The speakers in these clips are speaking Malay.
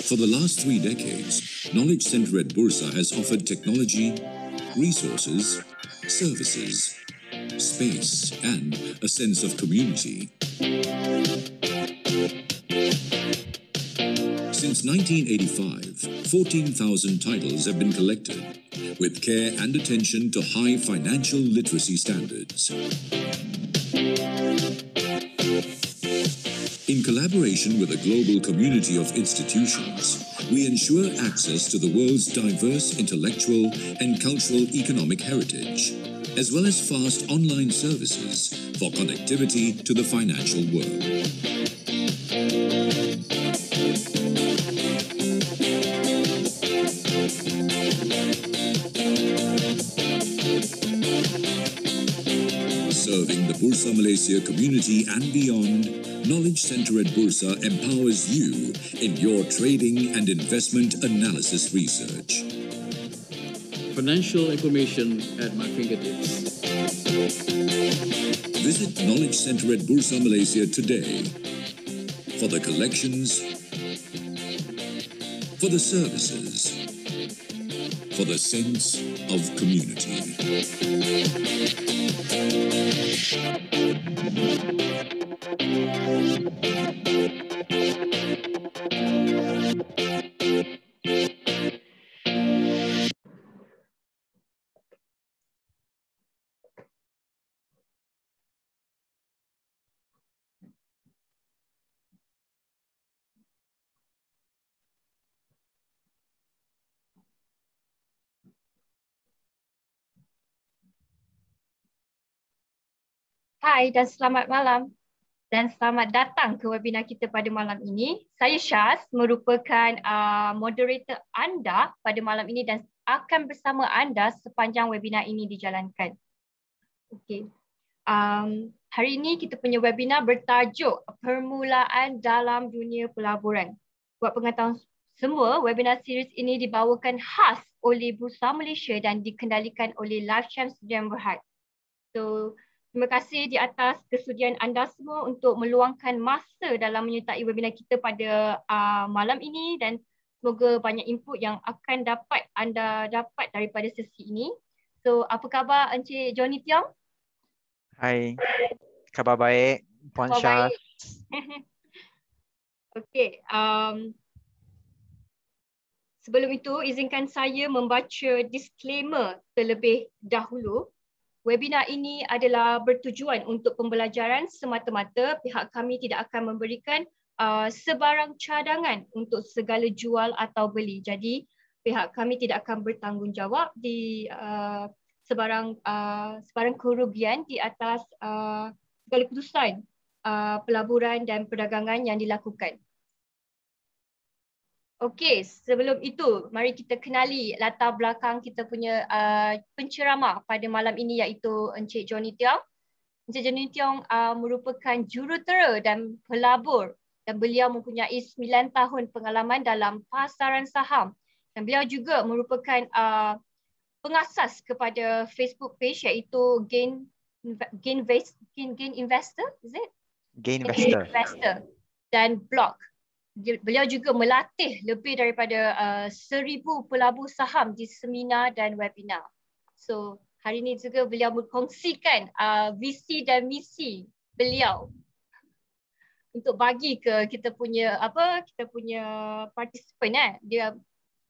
For the last 3 decades, Knowledge Center at Bursa has offered technology, resources, services, space, and a sense of community. Since 1985, 14,000 titles have been collected, with care and attention to high financial literacy standards. In collaboration with a global community of institutions, we ensure access to the world's diverse intellectual and cultural economic heritage, as well as fast online services for connectivity to the financial world. Serving the Bursa Malaysia community and beyond, Knowledge Center at Bursa empowers you in your trading and investment analysis research. Financial information at my fingertips. Visit Knowledge Center at Bursa Malaysia today for the collections, for the services, for the sense of community. Hai dan selamat malam dan selamat datang ke webinar kita pada malam ini. Saya Syaz, merupakan moderator anda pada malam ini dan akan bersama anda sepanjang webinar ini dijalankan. Okey. Hari ini kita punya webinar bertajuk Permulaan dalam Dunia Pelaburan. Buat pengetahuan semua, webinar series ini dibawakan khas oleh Bursa Malaysia dan dikendalikan oleh Live Champs Sdn Bhd. So, terima kasih di atas kesudian anda semua untuk meluangkan masa dalam menyertai webinar kita pada malam ini dan semoga banyak input yang akan dapat anda dapat daripada sesi ini. So, apa khabar Encik Johnny Tiong? Hai, khabar baik, Puan Syah. Okey, sebelum itu izinkan saya membaca disclaimer terlebih dahulu. Webinar ini adalah bertujuan untuk pembelajaran semata-mata. Pihak kami tidak akan memberikan sebarang cadangan untuk segala jual atau beli. Jadi pihak kami tidak akan bertanggungjawab di sebarang kerugian di atas segala keputusan pelaburan dan perdagangan yang dilakukan. Okey, sebelum itu mari kita kenali latar belakang kita punya penceramah pada malam ini iaitu Encik Johnny Tiong. Encik Johnny Tiong merupakan jurutera dan pelabur dan beliau mempunyai 9 tahun pengalaman dalam pasaran saham dan beliau juga merupakan pengasas kepada Facebook page iaitu Gain Investor, is it? Gain Investor. Dan blog. Beliau juga melatih lebih daripada 1,000 pelabur saham di seminar dan webinar. So hari ini juga beliau berkongsikan visi dan misi beliau untuk bagi ke kita punya partisipan. Dia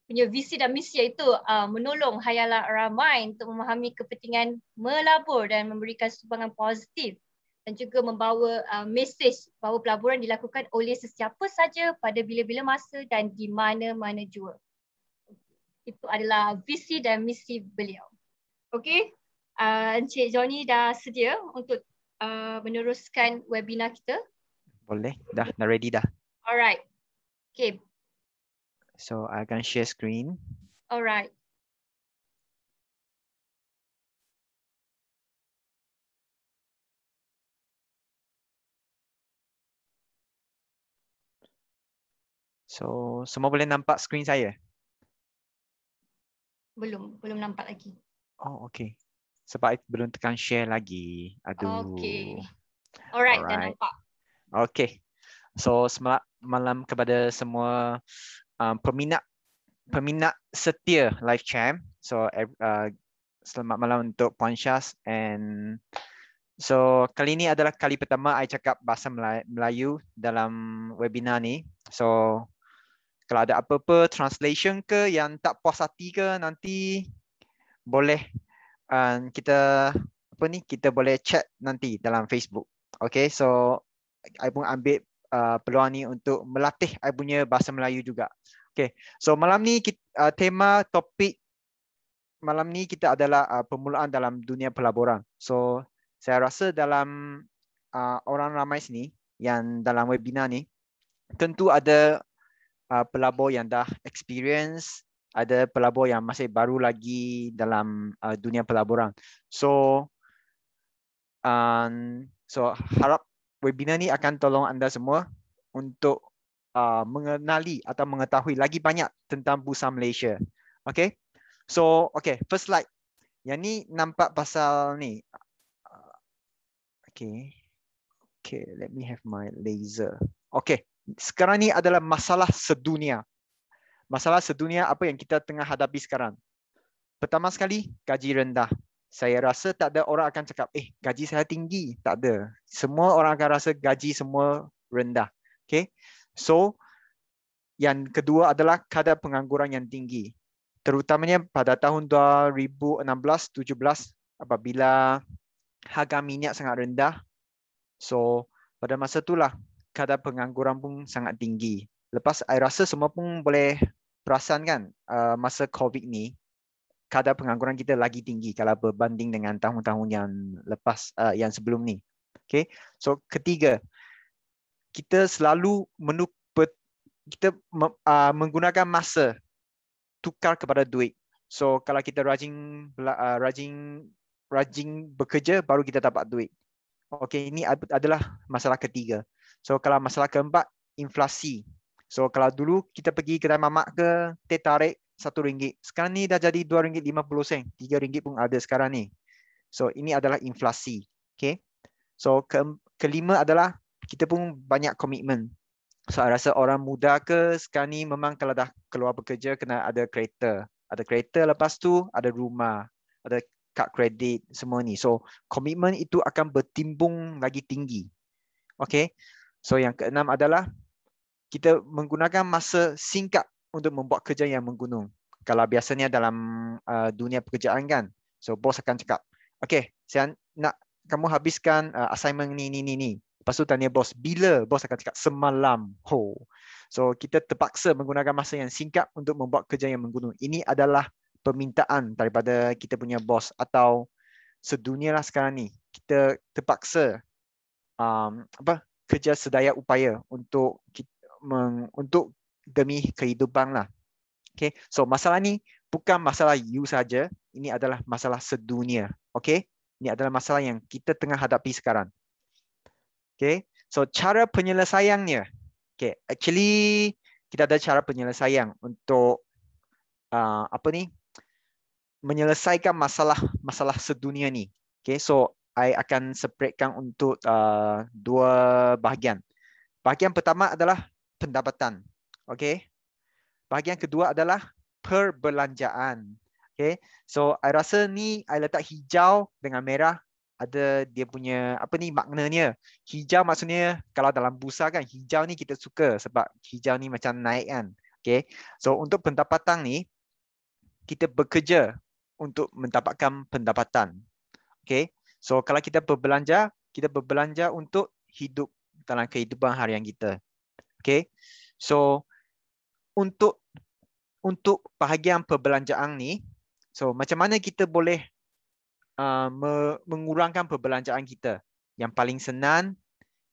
punya visi dan misi iaitu menolong hayalan ramai untuk memahami kepentingan melabur dan memberikan sumbangan positif. Dan juga membawa mesej bahawa pelaburan dilakukan oleh sesiapa saja pada bila-bila masa dan di mana-mana jua. Itu adalah visi dan misi beliau. Okey, Encik Johnny dah sedia untuk meneruskan webinar kita? Boleh, dah ready dah. Alright. Okay. So I akan share screen. Alright. So semua boleh nampak skrin saya? Belum nampak lagi. Oh, okay. Sebab belum tekan share lagi. Aduh. Okay. Alright, dah nampak. Okay. So selamat malam kepada semua peminat setia Live Champ. So selamat malam untuk Puan Syaz. And so kali ini adalah kali pertama I cakap bahasa Melayu dalam webinar ni. So kalau ada apa-apa translation ke yang tak puas hati ke, nanti boleh kita boleh chat nanti dalam Facebook. Okay, so I pun ambil peluang ni untuk melatih I punya bahasa Melayu juga. Okay, so malam ni tema topik malam ni kita adalah permulaan dalam dunia pelaburan. So saya rasa dalam orang ramai sini yang dalam webinar ni tentu ada pelabur yang dah experience, ada pelabur yang masih baru lagi dalam dunia pelaburan. So harap webinar ni akan tolong anda semua untuk mengenali atau mengetahui lagi banyak tentang Bursa Malaysia. Okay, so first slide. Yang ni nampak pasal ni. Okay, let me have my laser. Okay. Sekarang ni adalah masalah sedunia. Masalah sedunia apa yang kita tengah hadapi sekarang. Pertama sekali, gaji rendah. Saya rasa tak ada orang akan cakap, gaji saya tinggi. Tak ada. Semua orang akan rasa gaji semua rendah. Okay. So, yang kedua adalah kadar pengangguran yang tinggi. Terutamanya pada tahun 2016-17 apabila harga minyak sangat rendah. So, pada masa itulah kadar pengangguran pun sangat tinggi. Lepas, saya rasa semua pun boleh perasan kan, masa COVID ni, kadar pengangguran kita lagi tinggi kalau berbanding dengan tahun-tahun yang lepas, yang sebelum ni. Okay. So, ketiga, kita selalu menggunakan masa tukar kepada duit. So, kalau kita rajin bekerja, baru kita dapat duit. Okay, ini adalah masalah ketiga. So kalau masalah keempat, inflasi. So kalau dulu kita pergi kedai mamak ke, teh tarik RM1. Sekarang ni dah jadi RM2.50. RM3 pun ada sekarang ni. So ini adalah inflasi. Okay. So kelima adalah kita pun banyak komitmen. So saya rasa orang muda ke sekarang ni memang kalau dah keluar bekerja kena ada kereta. Ada kereta, lepas tu ada rumah, ada kad kredit, semua ni. So komitmen itu akan bertimbung lagi tinggi. Okay. So yang keenam adalah kita menggunakan masa singkat untuk membuat kerja yang menggunung. Kalau biasanya dalam dunia pekerjaan kan, so bos akan cakap, okay, saya nak kamu habiskan assignment ni. Lepas tu tanya bos, bila? Bos akan cakap, semalam. So kita terpaksa menggunakan masa yang singkat untuk membuat kerja yang menggunung. Ini adalah permintaan daripada kita punya bos atau sedunia lah sekarang ni. Kita terpaksa kerja sedaya upaya untuk demi kehidupan lah. Okay, so masalah ni bukan masalah you saja, ini adalah masalah sedunia. Okay, ini adalah masalah yang kita tengah hadapi sekarang. Okay, so cara penyelesaiannya. Okay, actually kita ada cara penyelesaian untuk menyelesaikan masalah sedunia ni. Okay, so I akan separatekan untuk dua bahagian. Bahagian pertama adalah pendapatan. Okay. Bahagian kedua adalah perbelanjaan. Okay. So I rasa ni I letak hijau dengan merah ada dia punya maknanya. Hijau maksudnya kalau dalam bursa kan hijau ni kita suka sebab hijau ni macam naik kan. Okay. So untuk pendapatan ni kita bekerja untuk mendapatkan pendapatan. Okay. So kalau kita berbelanja untuk hidup dalam kehidupan harian kita. Okay. So untuk bahagian perbelanjaan ni, so macam mana kita boleh mengurangkan perbelanjaan kita? Yang paling senang,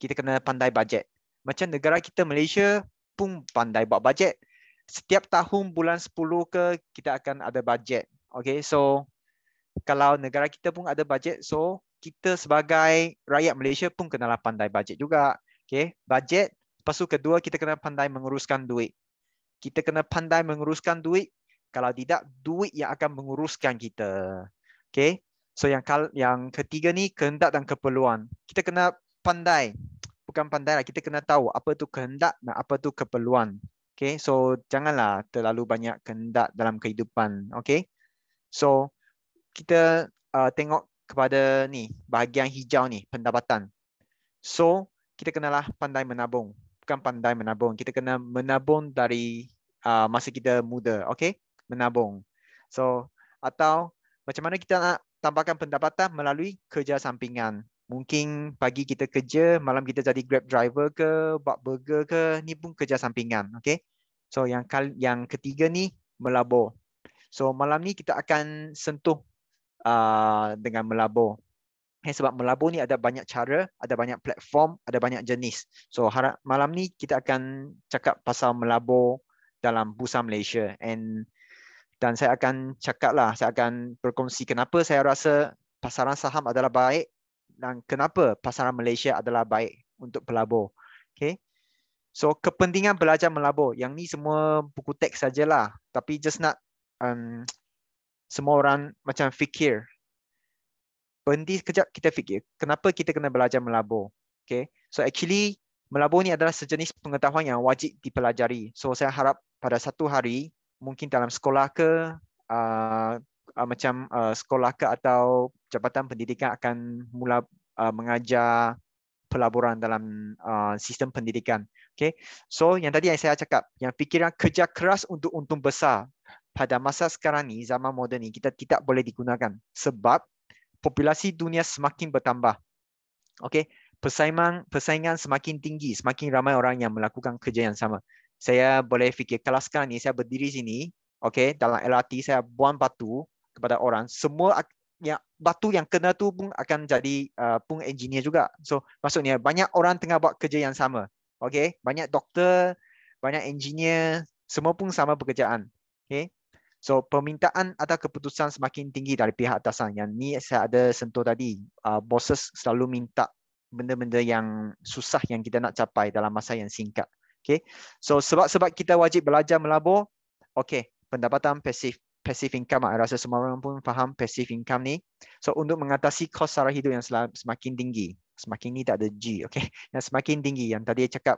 kita kena pandai bajet. Macam negara kita Malaysia pun pandai buat bajet. Setiap tahun bulan 10 ke kita akan ada bajet. Okay. So kalau negara kita pun ada bajet, so kita sebagai rakyat Malaysia pun kenalah pandai bajet juga. Okay, bajet. Lepas tu kedua, kita kena pandai menguruskan duit. Kita kena pandai menguruskan duit. Kalau tidak, duit yang akan menguruskan kita. Okay, so yang ketiga ni, kehendak dan keperluan. Kita kena pandai. Bukan pandai lah, kita kena tahu apa tu kehendak dan apa tu keperluan. Okay, so janganlah terlalu banyak kehendak dalam kehidupan. Okay, so kita tengok kepada ni bahagian hijau ni, pendapatan. So kita kenalah pandai menabung. Bukan pandai menabung, kita kena menabung dari masa kita muda. Okay, menabung. So atau macam mana kita nak tambahkan pendapatan melalui kerja sampingan. Mungkin pagi kita kerja, malam kita jadi Grab driver ke, buat burger ke, ni pun kerja sampingan. Okay. So yang ketiga ni melabur. So malam ni kita akan sentuh dengan melabur. Sebab melabur ni ada banyak cara, ada banyak platform, ada banyak jenis. So malam ni kita akan cakap pasal melabur dalam Bursa Malaysia. Dan saya akan saya akan berkongsi kenapa saya rasa pasaran saham adalah baik dan kenapa pasaran Malaysia adalah baik untuk pelabur. Okay. So kepentingan belajar melabur, yang ni semua buku teks sajalah. Tapi just nak semua orang macam fikir. Berhenti sekejap, kita fikir, kenapa kita kena belajar melabur? Okay. So actually, melabur ni adalah sejenis pengetahuan yang wajib dipelajari. So saya harap pada satu hari, mungkin dalam sekolah ke, sekolah ke atau Jabatan Pendidikan akan mula mengajar pelaburan dalam sistem pendidikan. Okay. So yang tadi yang saya cakap, yang fikiran kerja keras untuk untung besar, pada masa sekarang ni, zaman moden ni, kita tidak boleh digunakan. Sebab populasi dunia semakin bertambah. Okay. Persaingan semakin tinggi, semakin ramai orang yang melakukan kerja yang sama. Saya boleh fikir, kalau sekarang ni saya berdiri sini, okay, dalam LRT saya buang batu kepada orang, semua batu yang kena tu pun akan jadi pun engineer juga. So maksudnya banyak orang tengah buat kerja yang sama. Okay, banyak doktor, banyak engineer, semua pun sama pekerjaan. Okay. So permintaan atau keputusan semakin tinggi dari pihak atasan. Yang ni saya ada sentuh tadi. Bosses selalu minta benda-benda yang susah yang kita nak capai dalam masa yang singkat. Okay. So sebab kita wajib belajar melabur. Okay. Pendapatan passive income. Saya rasa semua orang pun faham passive income ni. So untuk mengatasi kos sara hidup yang semakin tinggi. Semakin ni tak ada G. Okay. Yang semakin tinggi. Yang tadi saya cakap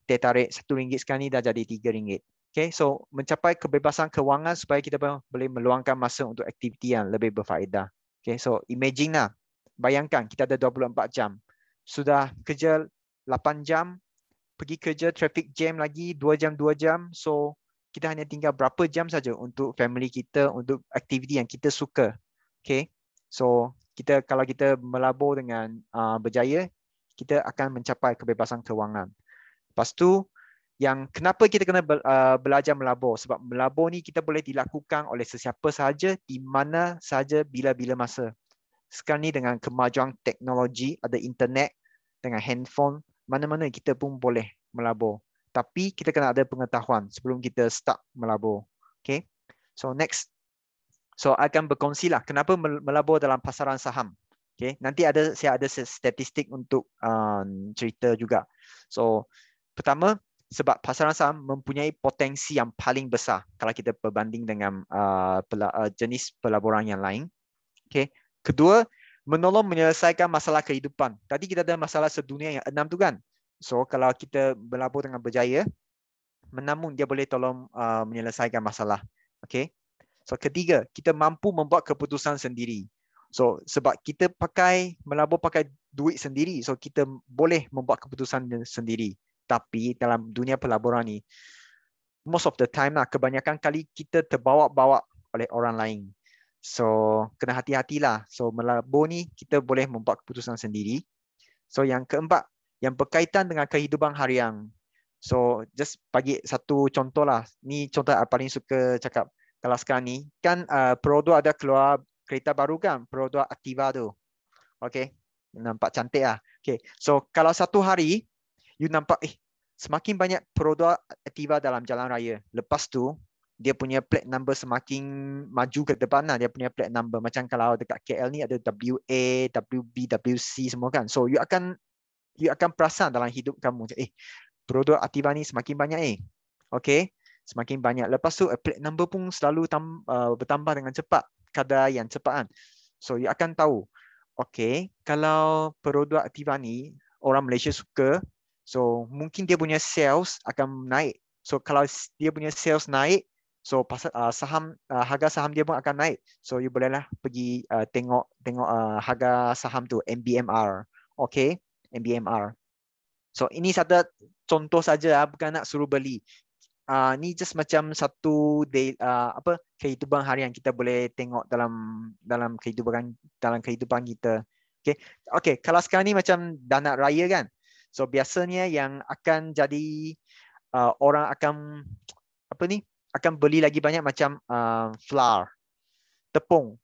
teh tarik RM1 sekarang ni dah jadi RM3. Okay, so mencapai kebebasan kewangan supaya kita boleh meluangkan masa untuk aktiviti yang lebih berfaedah. Okay, so imagine lah, bayangkan kita ada 24 jam. Sudah kerja 8 jam, pergi kerja traffic jam lagi 2 jam, 2 jam. So kita hanya tinggal berapa jam saja untuk family kita, untuk aktiviti yang kita suka. Okay, so kalau kita melabur dengan berjaya, kita akan mencapai kebebasan kewangan. Lepas tu, yang kenapa kita kena belajar melabur? Sebab melabur ni kita boleh dilakukan oleh sesiapa sahaja, di mana sahaja, bila-bila masa. Sekarang ni dengan kemajuan teknologi, ada internet, dengan handphone, mana-mana kita pun boleh melabur. Tapi kita kena ada pengetahuan sebelum kita start melabur. Okay. So next. So akan berkongsi lah kenapa melabur dalam pasaran saham. Okay. Nanti saya ada statistik untuk cerita juga. So pertama, sebab pasaran saham mempunyai potensi yang paling besar kalau kita berbanding dengan jenis pelaburan yang lain. Okay. Kedua, menolong menyelesaikan masalah kehidupan. Tadi kita ada masalah sedunia yang 6 tu kan. So kalau kita melabur dengan berjaya, menabung dia boleh tolong menyelesaikan masalah. Okay. So ketiga, kita mampu membuat keputusan sendiri. So sebab kita melabur pakai duit sendiri, so kita boleh membuat keputusan sendiri. Tapi dalam dunia pelaburan ni, most of the time lah, kebanyakan kali kita terbawa-bawa oleh orang lain. So kena hati-hatilah. So melabur ni kita boleh membuat keputusan sendiri. So yang keempat, yang berkaitan dengan kehidupan harian. So just bagi satu contoh lah. Ni contoh yang paling suka cakap. Kalau sekarang ni kan Perodua ada keluar kereta baru kan, Perodua Activa tu. Okay, nampak cantik lah. Okay, so kalau satu hari you nampak semakin banyak Perodua Activa dalam jalan raya. Lepas tu dia punya plate number semakin maju ke depan lah. Dia punya plate number. Macam kalau dekat KL ni ada WA, WB, WC semua kan. So you akan perasan dalam hidup kamu. Perodua Activa ni semakin banyak Okay. Semakin banyak. Lepas tu plate number pun selalu bertambah dengan cepat. Kadar yang cepat kan. So you akan tahu. Okay. Kalau Perodua Activa ni orang Malaysia suka. So mungkin dia punya sales akan naik. So kalau dia punya sales naik, so harga saham dia pun akan naik. So you bolehlah pergi tengok harga saham tu NBMR. Okay, NBMR. So ini satu contoh saja, bukan nak suruh beli. Ni just macam satu kehidupan harian kita boleh tengok dalam kehidupan kita. Okay, kalau sekarang ni macam dah nak raya kan. So biasanya yang akan jadi orang akan akan beli lagi banyak macam flour, tepung,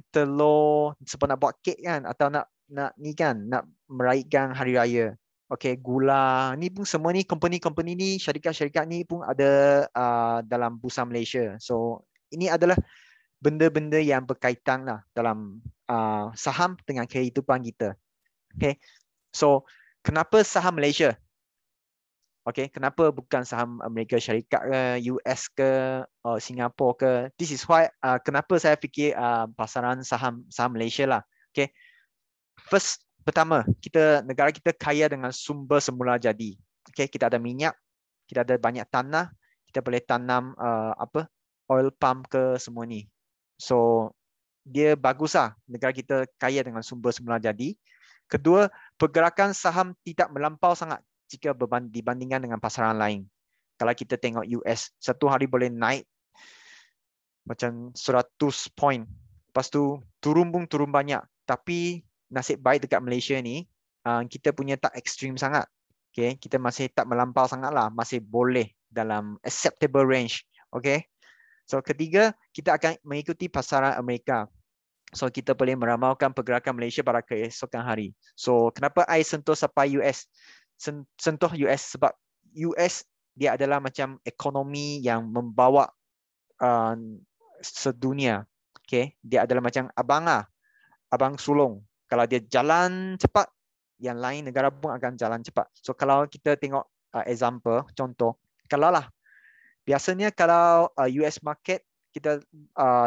telur sebab nak buat kek kan, atau nak ni kan, nak meraihkan hari raya. Okay, gula ni pun semua ni company ni, syarikat ni pun ada dalam Bursa Malaysia. So ini adalah benda-benda yang berkaitan lah dalam saham dengan kehidupan kita. Okay, so kenapa saham Malaysia? Okay, kenapa bukan saham Amerika Syarikat ke, US ke, Singapura ke? This is why kenapa saya fikir pasaran saham Malaysia lah. Okay, pertama, negara kita kaya dengan sumber semula jadi. Okay, kita ada minyak, kita ada banyak tanah, kita boleh tanam oil palm ke semua ni. So dia baguslah, negara kita kaya dengan sumber semula jadi. Kedua, pergerakan saham tidak melampau sangat jika dibandingkan dengan pasaran lain. Kalau kita tengok US, satu hari boleh naik macam 100 point. Lepas tu turun banyak. Tapi nasib baik dekat Malaysia ni, kita punya tak ekstrim sangat. Okay, kita masih tak melampau sangat lah. Masih boleh dalam acceptable range. Okay. So ketiga, kita akan mengikuti pasaran Amerika. So kita boleh meramalkan pergerakan Malaysia pada keesokan hari. So kenapa I sentuh sampai US? Sentuh US sebab US dia adalah macam ekonomi yang membawa sedunia. Okay, dia adalah macam abang sulung. Kalau dia jalan cepat, yang lain negara pun akan jalan cepat. So kalau kita tengok contoh, biasanya kalau US market, kita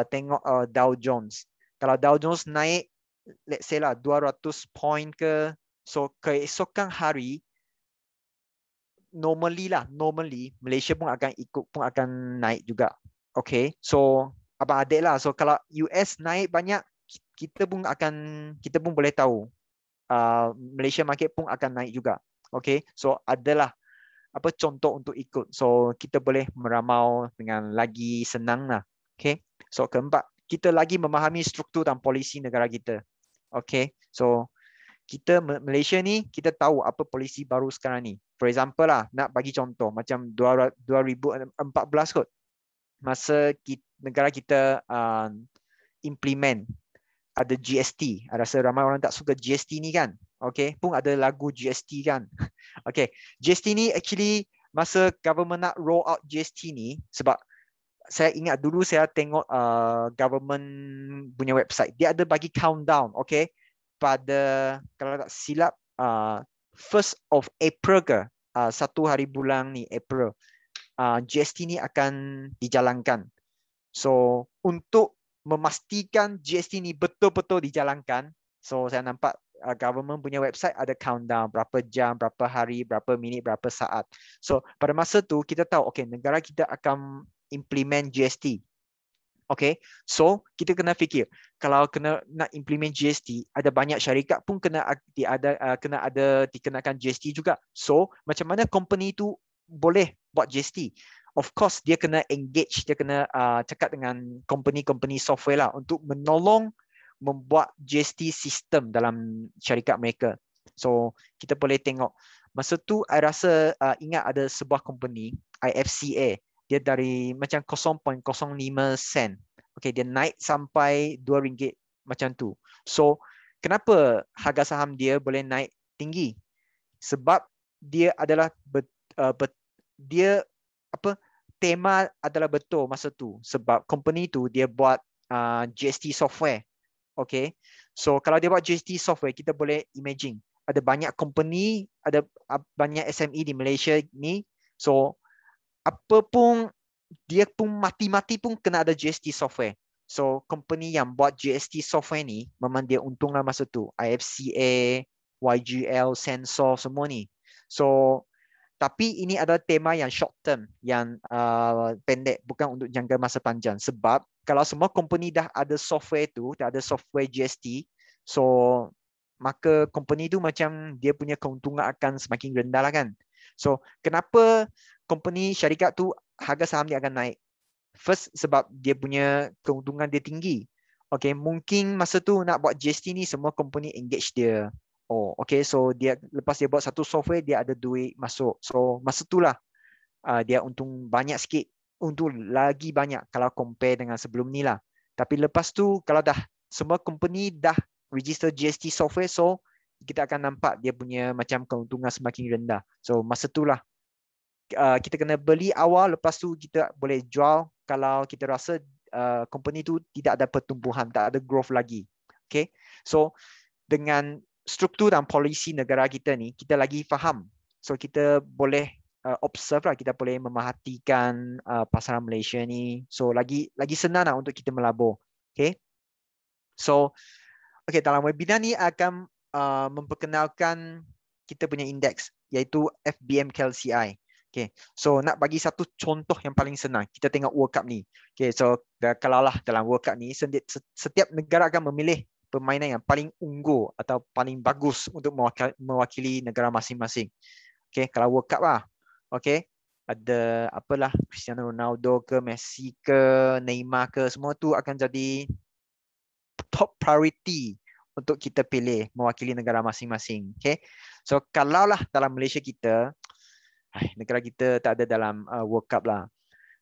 tengok Dow Jones. Kalau Dow Jones naik, let's say lah 200 point ke, so keesokan hari, normally Malaysia pun akan naik juga. Okay, so abang adik lah. So kalau US naik banyak, kita pun boleh tahu Malaysia market pun akan naik juga. Okay, so adalah contoh untuk ikut. So kita boleh meramal dengan lagi senang lah. Okay, so keempat, kita lagi memahami struktur dan polisi negara kita. Okay, so kita Malaysia ni, kita tahu apa polisi baru sekarang ni. For example lah, nak bagi contoh macam 2014 kot, masa negara kita implement ada GST. Rasa ramai orang tak suka GST ni kan. Okay, pun ada lagu GST kan. Okay, GST ni actually masa government nak roll out GST ni, sebab saya ingat dulu saya tengok government punya website, dia ada bagi countdown. Okay, pada kalau tak silap 1st of April ke, 1 hari bulan ni April, GST ni akan dijalankan. So untuk memastikan GST ni betul-betul dijalankan, so saya nampak government punya website ada countdown berapa jam, berapa hari, berapa minit, berapa saat. So pada masa tu kita tahu okay, negara kita akan implement GST. Okay, so kita kena fikir kalau nak implement GST, ada banyak syarikat pun kena dikenakan GST juga. So macam mana company tu boleh buat GST? Of course dia kena engage, dia kena cakap dengan company software lah untuk menolong membuat GST system dalam syarikat mereka. So kita boleh tengok masa tu, I rasa ingat ada sebuah company IFCA, dia dari macam 0.05 sen, okay, dia naik sampai RM2 macam tu. So kenapa harga saham dia boleh naik tinggi? Sebab dia adalah tema adalah betul masa tu, sebab company tu dia buat GST software. Okay, so kalau dia buat GST software, kita boleh imagine ada banyak company, ada banyak SME di Malaysia ni. So apa pun dia pun mati-mati pun kena ada GST software. So company yang buat GST software ni memang dia untung lah masa tu. IFCA, YGL, Sensor, semua ni. So tapi ini adalah tema yang short term, yang pendek, bukan untuk jangka masa panjang. Sebab kalau semua company dah ada software tu, dah ada software GST, so maka company tu macam dia punya keuntungan akan semakin rendah lah kan. So kenapa company syarikat tu harga saham dia akan naik? First, sebab dia punya keuntungan dia tinggi. Okay, mungkin masa tu nak buat GST ni semua company engage dia. Oh, okay. So dia lepas dia buat satu software, dia ada duit masuk. So masa itulah dia untung banyak sikit, untung lagi banyak kalau compare dengan sebelum ni lah. Tapi lepas tu kalau dah semua company dah register GST software, so kita akan nampak dia punya macam keuntungan semakin rendah. So masa itulah kita kena beli awal, lepas tu kita boleh jual kalau kita rasa company tu tidak ada pertumbuhan, tak ada growth lagi. Okay, so dengan struktur dan polisi negara kita ni, kita lagi faham. So kita boleh observe lah, kita boleh memerhatikan pasaran Malaysia ni. So lagi senang lah untuk kita melabur. Okay. So okay, dalam webinar ni akan memperkenalkan kita punya indeks, iaitu FBM KLCI. Okay, so nak bagi satu contoh yang paling senang, kita tengok World Cup ni. Okay, so kalaulah dalam World Cup ni, setiap negara akan memilih permainan yang paling unggul atau paling bagus untuk mewakili negara masing-masing. Okay, kalau World Cup lah. Okay, ada apalah, Cristiano Ronaldo ke, Messi ke, Neymar ke, semua tu akan jadi top priority untuk kita pilih mewakili negara masing-masing. Okay, so kalaulah dalam Malaysia kita, negara kita tak ada dalam World Cup lah.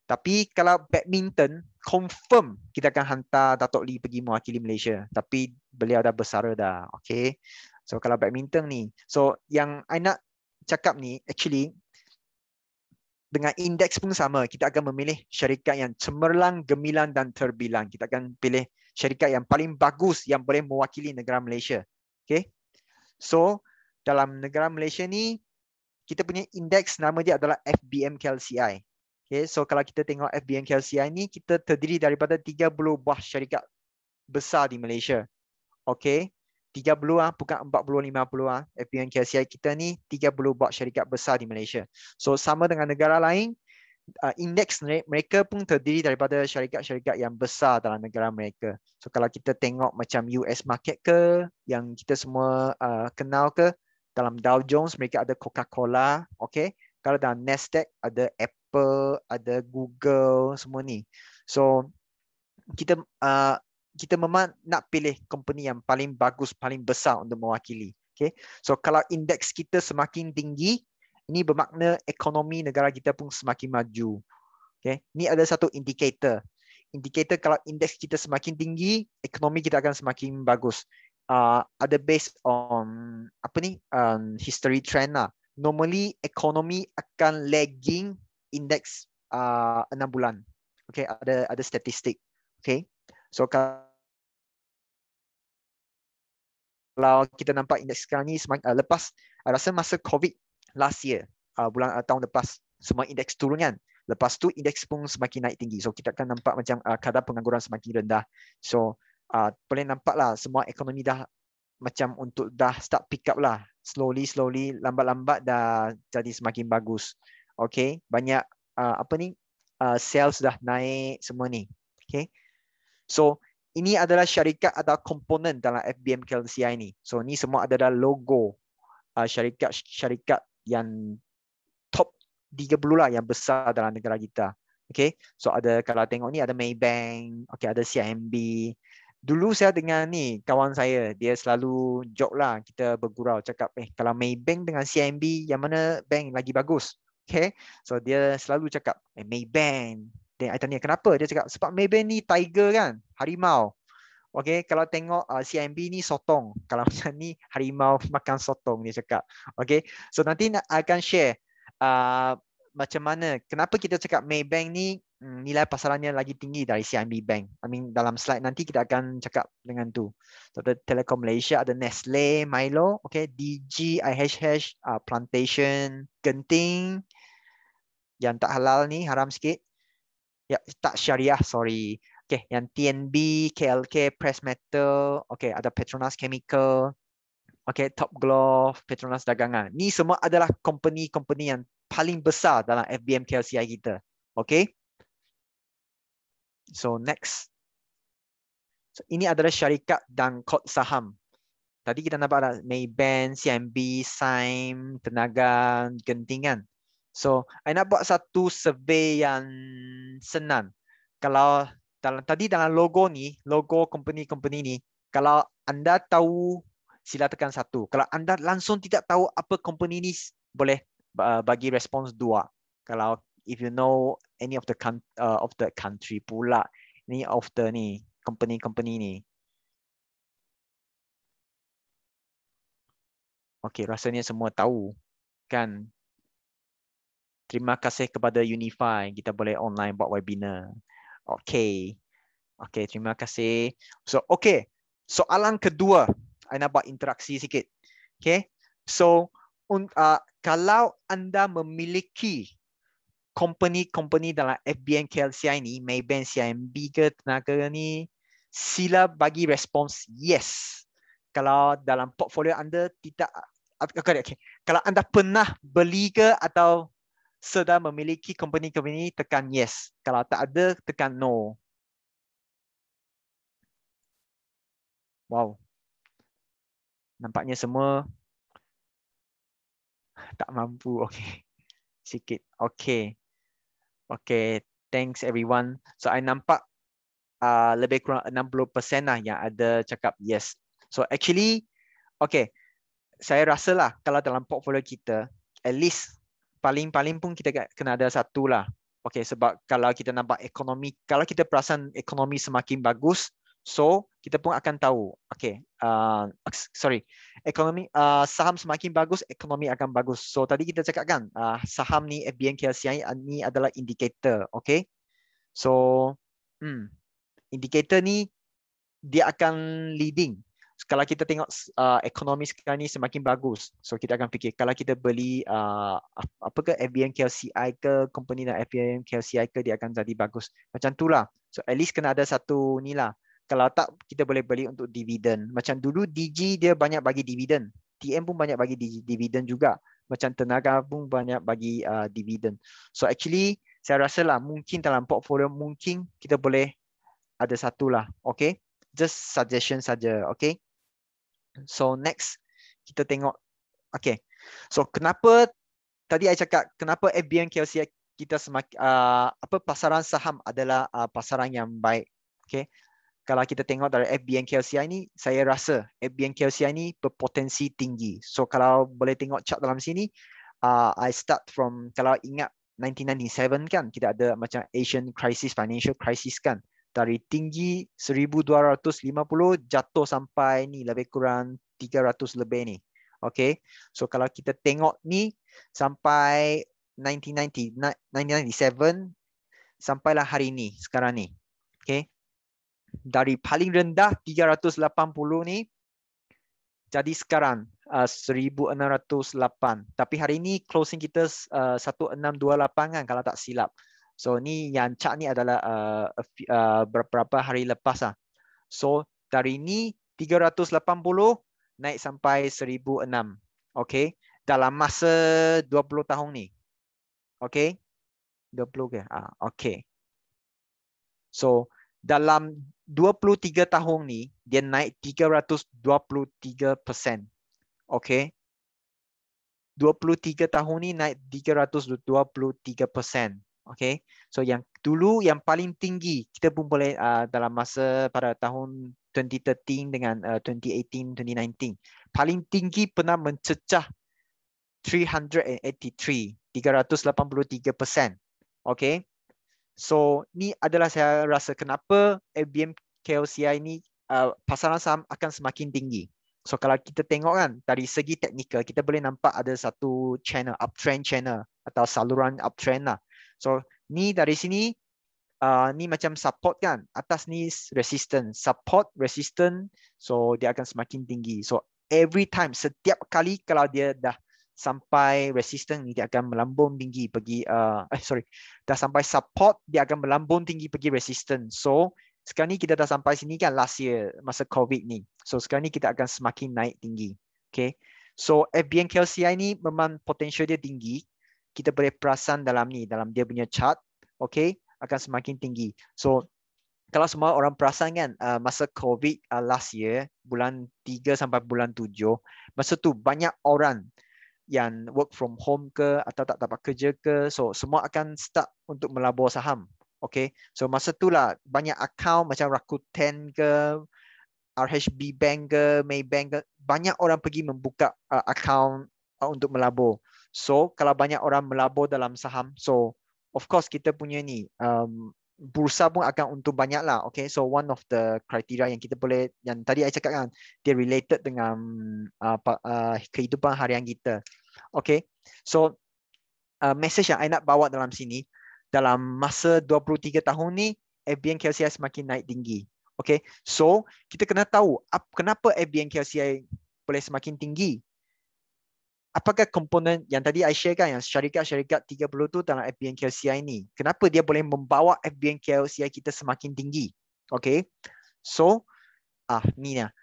Tapi kalau badminton, confirm kita akan hantar Datuk Lee pergi mewakili Malaysia. Tapi beliau dah bersara dah. Okay. So kalau badminton ni. So yang I nak cakap ni, actually, dengan indeks pun sama. Kita akan memilih syarikat yang cemerlang, gemilang dan terbilang. Kita akan pilih syarikat yang paling bagus yang boleh mewakili negara Malaysia. Okay. So dalam negara Malaysia ni, kita punya indeks nama dia adalah FBM KLCI. Okay, so kalau kita tengok FBM KLCI ni, kita terdiri daripada 30 buah syarikat besar di Malaysia. Okay, 30 bukan 40, 50 FBM KLCI kita ni 30 buah syarikat besar di Malaysia. So sama dengan negara lain, indeks mereka pun terdiri daripada syarikat-syarikat yang besar dalam negara mereka. So kalau kita tengok macam US market ke, yang kita semua kenal ke, dalam Dow Jones mereka ada Coca-Cola, okay. Kalau dalam Nasdaq ada Apple, ada Google, semua ni. So kita memang nak pilih company yang paling bagus, paling besar untuk mewakili. Okay. So kalau indeks kita semakin tinggi, ini bermakna ekonomi negara kita pun semakin maju. Okay. Ini ada satu indikator. Indikator kalau indeks kita semakin tinggi, ekonomi kita akan semakin bagus. Ada based on history trend lah. Normally ekonomi akan lagging indeks 6 bulan. Okay, ada statistik. Okay, so kalau kita nampak indeks sekarang ni lepas rasa masa COVID last year, tahun lepas, semua indeks turun kan. Lepas tu indeks pun semakin naik tinggi. So kita akan nampak macam kadar pengangguran semakin rendah. So boleh nampak lah semua ekonomi dah macam untuk dah start pick up lah. Slowly, lambat-lambat dah jadi semakin bagus. Okay, banyak sales dah naik semua ni. Okay, so ini adalah syarikat atau komponen dalam FBM KLCI ni. So ni semua adalah logo syarikat yang top 30 lah yang besar dalam negara kita. Okay, so ada, kalau tengok ni ada Maybank, okay, ada CIMB. Dulu saya dengar ni kawan saya, dia selalu joke lah, kita bergurau cakap, kalau Maybank dengan CIMB, yang mana bank lagi bagus? Okay, so dia selalu cakap Maybank. Dan saya tanya kenapa? Dia cakap sebab Maybank ni tiger kan, harimau. Okay, kalau tengok CIMB ni sotong. Kalau macam ni harimau makan sotong, dia cakap. Okay, so nanti akan share macam mana, kenapa kita cakap Maybank ni nilai pasarannya lagi tinggi dari CIMB Bank. Dalam slide nanti kita akan cakap dengan tu. So, ada Telekom Malaysia, ada Nestle, Milo, okay, DG, IHH, Plantation, Genting, yang tak halal ni, haram sikit. Ya, tak syariah, sorry. Okay, yang TNB, KLK, Press Metal, okay, ada Petronas Chemical, Okay, Top Glove, Petronas Dagangan. Ni semua adalah company-company yang paling besar dalam FBM KLCI kita. Okay. So next. So, ini adalah syarikat dan kod saham. Tadi kita nampak ada Maybank, CIMB, SIME, Tenaga, Gentingan. So, I nak buat satu survey yang senang. Kalau tadi dalam logo ni, logo company-company ni, kalau anda tahu, sila tekan 1. Kalau anda langsung tidak tahu apa company ni, boleh bagi respons 2. Kalau if you know any of the country pula, ni of the ni company ni. Okey, rasanya semua tahu kan. Terima kasih kepada Unify, kita boleh online buat webinar. Okey. Okey, terima kasih. So, okey. Soalan kedua, I nak buat interaksi sikit. Okey. So, kalau anda memiliki company dalam FBN KLCI ni, Maybank, CIMB ke, Tenaga ni, sila bagi respons yes. Kalau dalam portfolio anda tidak, okay. Kalau anda pernah beli ke atau sedang memiliki company-company, tekan yes. Kalau tak ada, tekan no. Wow. Nampaknya semua tak mampu. Okay. Sikit. Okay. Okay. Thanks everyone. So, I nampak lebih kurang 60% lah yang ada cakap yes. So, actually, okay. Saya rasa lah kalau dalam portfolio kita, at least paling-paling pun kita kena ada satu lah. Okay, sebab kalau kita nampak ekonomi, kalau kita perasan ekonomi semakin bagus, so kita pun akan tahu. Okay, ekonomi saham semakin bagus, ekonomi akan bagus. So tadi kita cakap kan, saham ni FBN KLCI ni adalah indikator. Okay, so indikator ni dia akan leading. Kalau kita tengok ekonomi sekarang ni semakin bagus, so kita akan fikir kalau kita beli apa ke FBN KLCI ke, company dan FBN KLCI ke, dia akan jadi bagus. Macam tu lah. So at least kena ada satu ni lah. Kalau tak, kita boleh beli untuk dividen. Macam dulu DG dia banyak bagi dividen. TM pun banyak bagi dividen juga. Macam Tenaga pun banyak bagi dividen. So actually saya rasa lah mungkin dalam portfolio mungkin kita boleh ada satu lah. Okay. Just suggestion saja. Okay. So next kita tengok. Okay. So kenapa tadi saya cakap kenapa FBN KLCI kita semakin pasaran saham adalah pasaran yang baik. Okay. Kalau kita tengok dari FBN KLCI ni, saya rasa FBN KLCI ni berpotensi tinggi. So kalau boleh tengok chart dalam sini, I start from, kalau ingat 1997 kan, kita ada macam Asian crisis, financial crisis kan. Dari tinggi 1250 jatuh sampai ni lebih kurang 300 lebih ni. Okay. So kalau kita tengok ni sampai 1997 sampailah hari ni, sekarang ni. Okay. Dari paling rendah 380 ni jadi sekarang 1608. Tapi hari ni closing kita 1628 kan kalau tak silap. So ni yang chart ni adalah beberapa hari lepas lah. So dari ni 380 naik sampai 1006. Okay. Dalam masa 20 tahun ni. Okay. 20 ke? Okay. So dalam 23 tahun ni dia naik 323%. Okay. 23 tahun ni naik 323%. Okay, so yang dulu yang paling tinggi kita pun boleh dalam masa pada tahun 2013 dengan 2018, 2019 paling tinggi pernah mencecah 383%. Okay, so ni adalah saya rasa kenapa FBN KLCI ni pasaran saham akan semakin tinggi. So kalau kita tengok kan dari segi teknikal kita boleh nampak ada satu channel, uptrend channel atau saluran uptrend lah. So ni dari sini ni macam support kan, atas ni resistance, support, resistance, so dia akan semakin tinggi. So every time, setiap kali kalau dia dah sampai resistance ni dia akan melambung tinggi pergi dah sampai support dia akan melambung tinggi pergi resistance. So sekarang ni kita dah sampai sini kan last year masa COVID ni. So sekarang ni kita akan semakin naik tinggi. Okay. So FBN KLCI ni memang potential dia tinggi. Kita boleh perasan dalam ni, dalam dia punya chart, okay, akan semakin tinggi. So kalau semua orang perasan kan, masa COVID last year, bulan 3 sampai bulan 7, masa tu banyak orang yang work from home ke atau tak dapat kerja ke, so semua akan start untuk melabur saham. Okay, so masa tu lah banyak account macam Rakuten ke, RHB Bank ke, Maybank ke, banyak orang pergi membuka account untuk melabur. So kalau banyak orang melabur dalam saham, so of course kita punya ni bursa pun akan untung banyak lah. Okay, so one of the criteria yang kita boleh, yang tadi saya cakap kan, dia related dengan kehidupan harian kita. Okay, so message yang saya nak bawa dalam sini, dalam masa 23 tahun ni, FBN KLCI semakin naik tinggi. Okay, so kita kena tahu kenapa FBN KLCI boleh semakin tinggi. Apakah komponen yang tadi I share kan, yang syarikat-syarikat 30 tu dalam FBN KLCI ni, kenapa dia boleh membawa FBN KLCI kita semakin tinggi? Okay, so ni lah.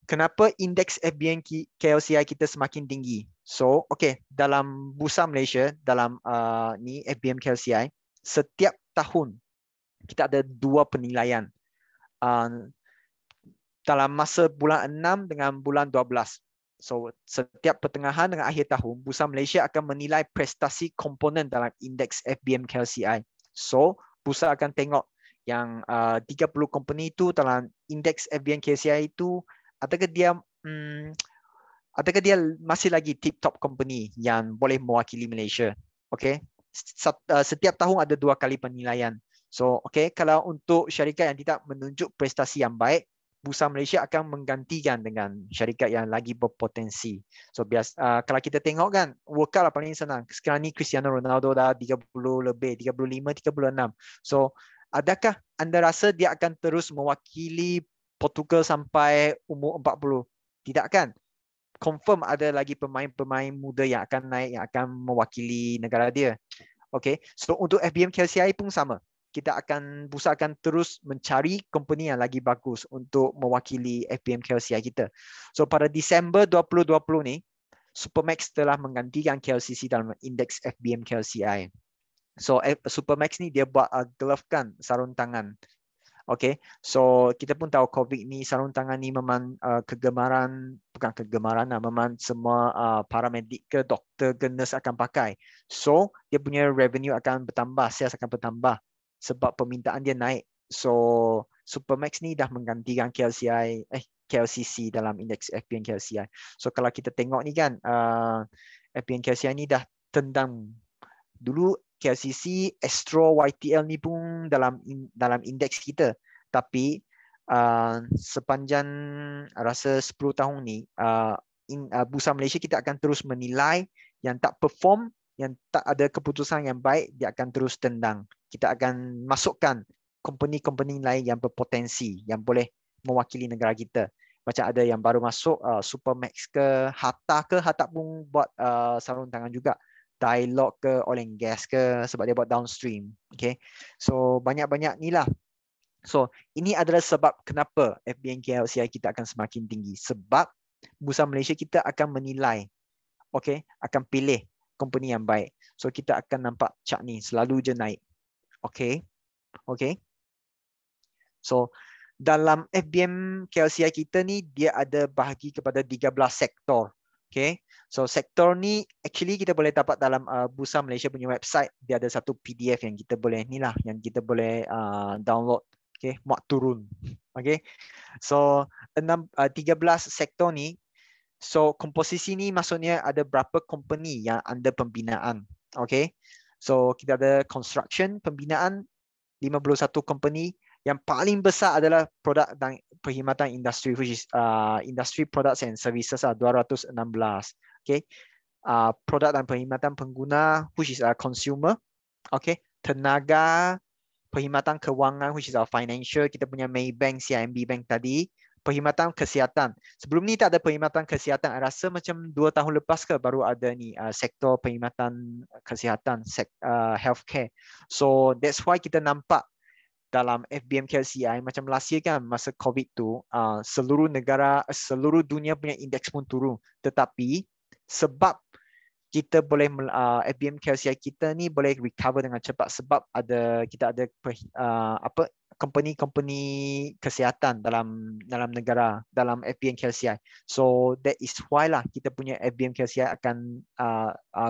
Kenapa indeks FBN KLCI kita semakin tinggi? So, okay, dalam Bursa Malaysia, dalam ni FBN KLCI, setiap tahun kita ada 2 penilaian. Dalam masa bulan 6 dengan bulan 12. So, setiap pertengahan dengan akhir tahun, Bursa Malaysia akan menilai prestasi komponen dalam indeks FBN KLCI. So, Bursa akan tengok yang 30 company itu dalam indeks FBN KLCI itu, adakah dia masih lagi tip-top company yang boleh mewakili Malaysia. Okay. Setiap tahun ada 2 kali penilaian. So, okay, kalau untuk syarikat yang tidak menunjuk prestasi yang baik, Bursa Malaysia akan menggantikan dengan syarikat yang lagi berpotensi. So, kalau kita tengok kan, World Cup lah paling senang. Sekarang ni Cristiano Ronaldo dah 30 lebih, 35, 36. So, adakah anda rasa dia akan terus mewakili Portugal sampai umur 40? Tidak kan? Confirm ada lagi pemain-pemain muda yang akan naik, yang akan mewakili negara dia. Okay, so untuk FBN KLCI pun sama. Bursa akan terus mencari company yang lagi bagus untuk mewakili FBN KLCI kita. So pada Disember 2020 ni, Supermax telah menggantikan KLCC dalam indeks FBN KLCI. So Supermax ni dia buat glove kan, sarung tangan. Okay, so kita pun tahu COVID ni, sarung tangan ni memang bukan kegemaran lah, memang semua paramedik ke doktor ke nurse akan pakai. So dia punya revenue akan bertambah, sales akan bertambah sebab permintaan dia naik. So Supermax ni dah menggantikan KLCC dalam indeks FBN KLCI. So kalau kita tengok ni kan, FBN KLCI ni dah tendang dulu. KLCC, Astro, YTL ni pun dalam indeks kita. Tapi sepanjang rasa 10 tahun ni, Bursa Malaysia kita akan terus menilai yang tak perform, yang tak ada keputusan yang baik, dia akan terus tendang. Kita akan masukkan company-company lain yang berpotensi, yang boleh mewakili negara kita. Macam ada yang baru masuk, Supermax ke, Hatta pun buat sarung tangan juga. Dialog ke, oil and gas ke, sebab dia buat downstream. Okay, so banyak-banyak ni lah. So ini adalah sebab kenapa FBN KLCI kita akan semakin tinggi. Sebab Bursa Malaysia kita akan menilai, okay, akan pilih company yang baik. So kita akan nampak chart ni selalu je naik. Okay, okay. So dalam FBN KLCI kita ni, dia ada bahagi kepada 13 sektor. Okay, so sektor ni actually kita boleh dapat dalam Bursa Malaysia punya website. Dia ada satu PDF yang kita boleh yang kita boleh download. Okay, muat turun. Okay, so 13 sektor ni, so komposisi ni maksudnya ada berapa company yang under pembinaan. Okay, so kita ada construction, pembinaan 51 company. Yang paling besar adalah produk dan perkhidmatan industri, which is industry products and services 216. Okay, produk dan perkhidmatan pengguna, which is consumer. Okay, tenaga, perkhidmatan kewangan, which is our financial, kita punya Maybank, CIMB Bank tadi. Perkhidmatan kesihatan. Sebelum ni tak ada perkhidmatan kesihatan. I rasa macam 2 tahun lepas ke baru ada ni sektor perkhidmatan kesihatan, healthcare. So that's why kita nampak dalam FBM KLCI, macam last year kan masa COVID tu, seluruh negara, seluruh dunia punya indeks pun turun. Tetapi sebab kita boleh FBM KLCI kita ni boleh recover dengan cepat sebab kita ada company kesihatan dalam negara dalam FBM KLCI. So that is why lah kita punya FBM KLCI akan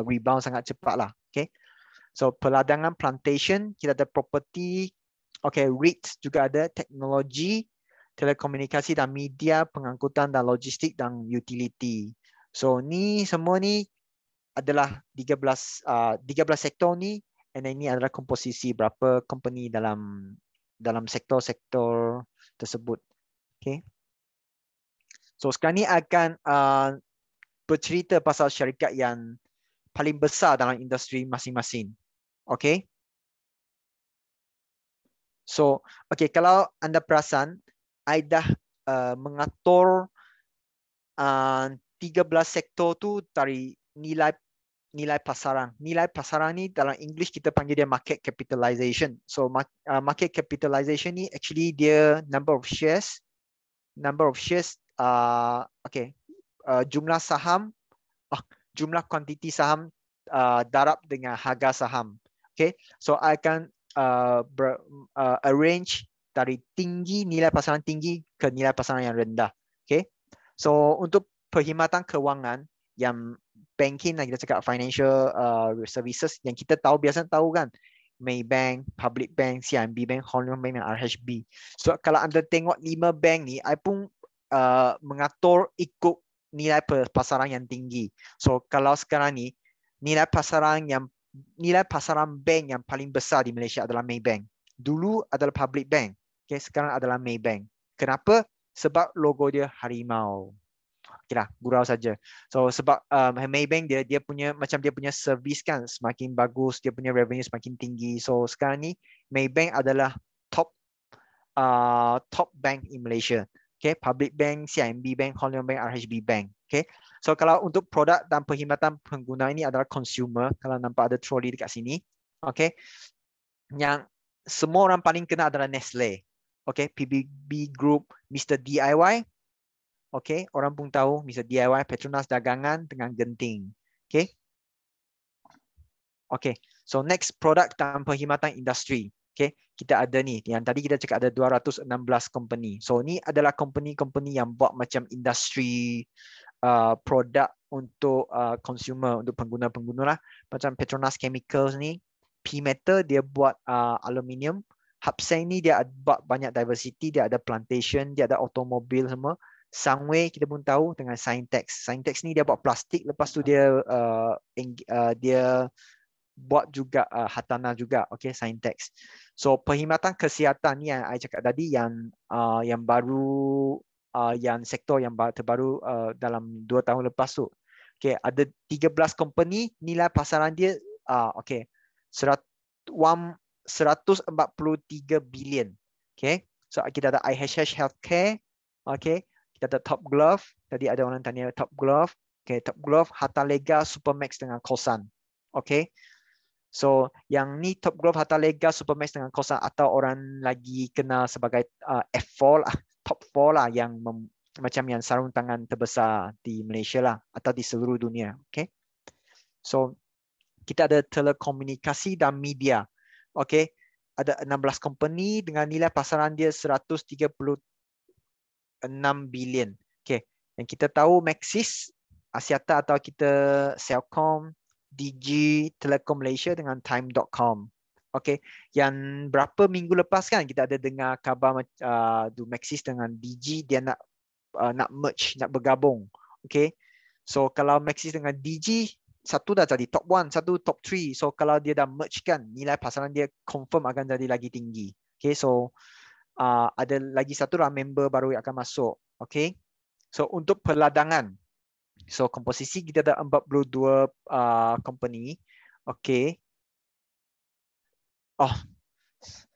rebound sangat cepat lah. Okay. So peladangan plantation, kita ada property, okay, REITs juga ada, teknologi, telekomunikasi dan media, pengangkutan dan logistik dan utility. So ni semua ni adalah 13 sektor ni, and ini adalah komposisi berapa company dalam sektor-sektor tersebut. Okay. So sekarang ni akan bercerita pasal syarikat yang paling besar dalam industri masing-masing. Okay. So, okay, kalau anda perasan, I dah mengatur 13 sektor tu dari nilai pasaran. Nilai pasaran ni dalam English kita panggil dia market capitalization. So market capitalization ni actually dia number of shares, jumlah saham, jumlah kuantiti saham darab dengan harga saham. Okay, so I akan arrange dari tinggi nilai pasaran tinggi ke nilai pasaran yang rendah. Okay, so untuk perkhidmatan kewangan yang banking, kita cakap financial services yang kita biasa tahu kan, Maybank, Public Bank, CIMB Bank, Hong Leong Bank dan RHB. So kalau anda tengok 5 bank ni, I pun mengatur ikut nilai pasaran yang tinggi. So kalau sekarang ni nilai pasaran bank yang paling besar di Malaysia adalah Maybank. Dulu adalah Public Bank. Okay, sekarang adalah Maybank. Kenapa? Sebab logo dia harimau. Okay lah, gurau saja. So sebab Maybank dia punya servis kan semakin bagus, dia punya revenue semakin tinggi. So sekarang ni Maybank adalah top bank in Malaysia. Okay, Public Bank, CIMB Bank, Hong Leong Bank, RHB Bank. Okay, so kalau untuk produk dan perkhidmatan pengguna ini adalah consumer. Kalau nampak ada trolley dekat sini, okay, yang semua orang paling kenal adalah Nestle. Okay, PBB Group, Mr. DIY. Okay, orang pun tahu Mr. DIY, Petronas Dagangan dengan Genting. Okay, so next produk dan perkhidmatan industri. Okay, kita ada ni, yang tadi kita cakap ada 216 company. So ni adalah company-company yang buat macam industri produk untuk consumer, untuk pengguna-pengguna lah. Macam Petronas Chemicals ni, P-Metal dia buat aluminium. Hapseng ni dia buat banyak diversity, dia ada plantation, dia ada automobil semua. Sunway kita pun tahu dengan Sintex. Sintex ni dia buat plastik, lepas tu dia buat juga hartanah juga. Okay, Sintex. So perkhidmatan kesihatan ni yang I cakap tadi yang baru, yang sektor yang terbaru dalam 2 tahun lepas tu. Okay, ada 13 company, nilai pasaran dia 143 bilion. Okay, so kita ada IHH Healthcare. Okay, kita ada Top Glove. Tadi ada orang tanya Top Glove. Okay, Top Glove, Hartalega, Supermax dengan Kosan. Okay, so yang ni Top Glove, Hartalega, Supermax dengan Kosan atau orang lagi kenal sebagai F4 lah, Top 4 lah, yang macam yang sarung tangan terbesar di Malaysia lah atau di seluruh dunia. Okay, so kita ada telekomunikasi dan media. Okay, ada 16 company dengan nilai pasaran dia 136 bilion. Okay, yang kita tahu Maxis, Axiata atau kita Celcom, Digi, Telekom Malaysia dengan Time.com. Okay, yang berapa minggu lepas kan kita ada dengar kabar Maxis dengan Digi dia nak merge, nak bergabung. Okay, so kalau Maxis dengan Digi, satu dah jadi top 1, satu top 3. So kalau dia dah merge kan, nilai pasaran dia confirm akan jadi lagi tinggi. Okay, so ada lagi satu lah member baru yang akan masuk. Okay, so untuk peladangan, so komposisi kita ada 42 company. Okay, oh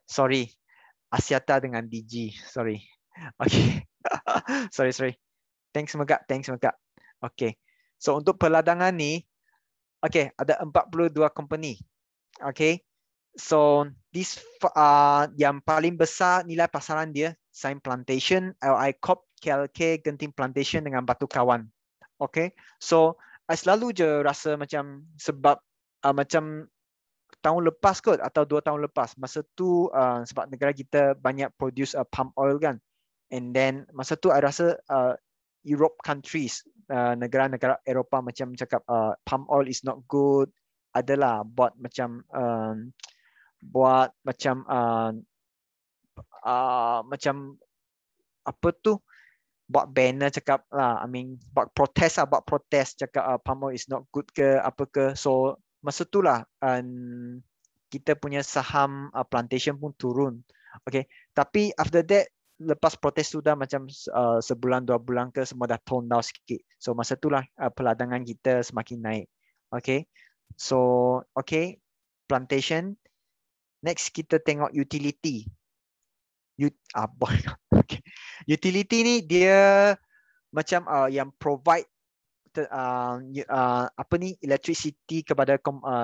sorry, Axiata dengan Digi, sorry. Okay, sorry. Thanks Megak. Okay, so untuk peladangan ni, okay, ada 42 company. Okay, So this yang paling besar nilai pasaran dia Sime Plantation, LI Corp, KLK, Genting Plantation dengan Batu Kawan. Okay, so I selalu je rasa macam sebab macam tahun lepas kot atau 2 tahun lepas, masa tu sebab negara kita banyak produce palm oil kan, and then masa tu I rasa Europe countries, negara-negara Eropah macam cakap palm oil is not good, adalah buat macam macam apa tu, buat banner cakap lah, I mean buat protes cakap palm oil is not good ke apa ke. So masa tu lah kita punya saham plantation pun turun. Okay, tapi after that lepas protes tu dah macam sebulan 2 bulan ke semua dah tone down sikit. So masa tu lah peladangan kita semakin naik. Okay, so okay, plantation. Next kita tengok utility. Okay. Utility ni dia macam yang provide apa ni, electricity kepada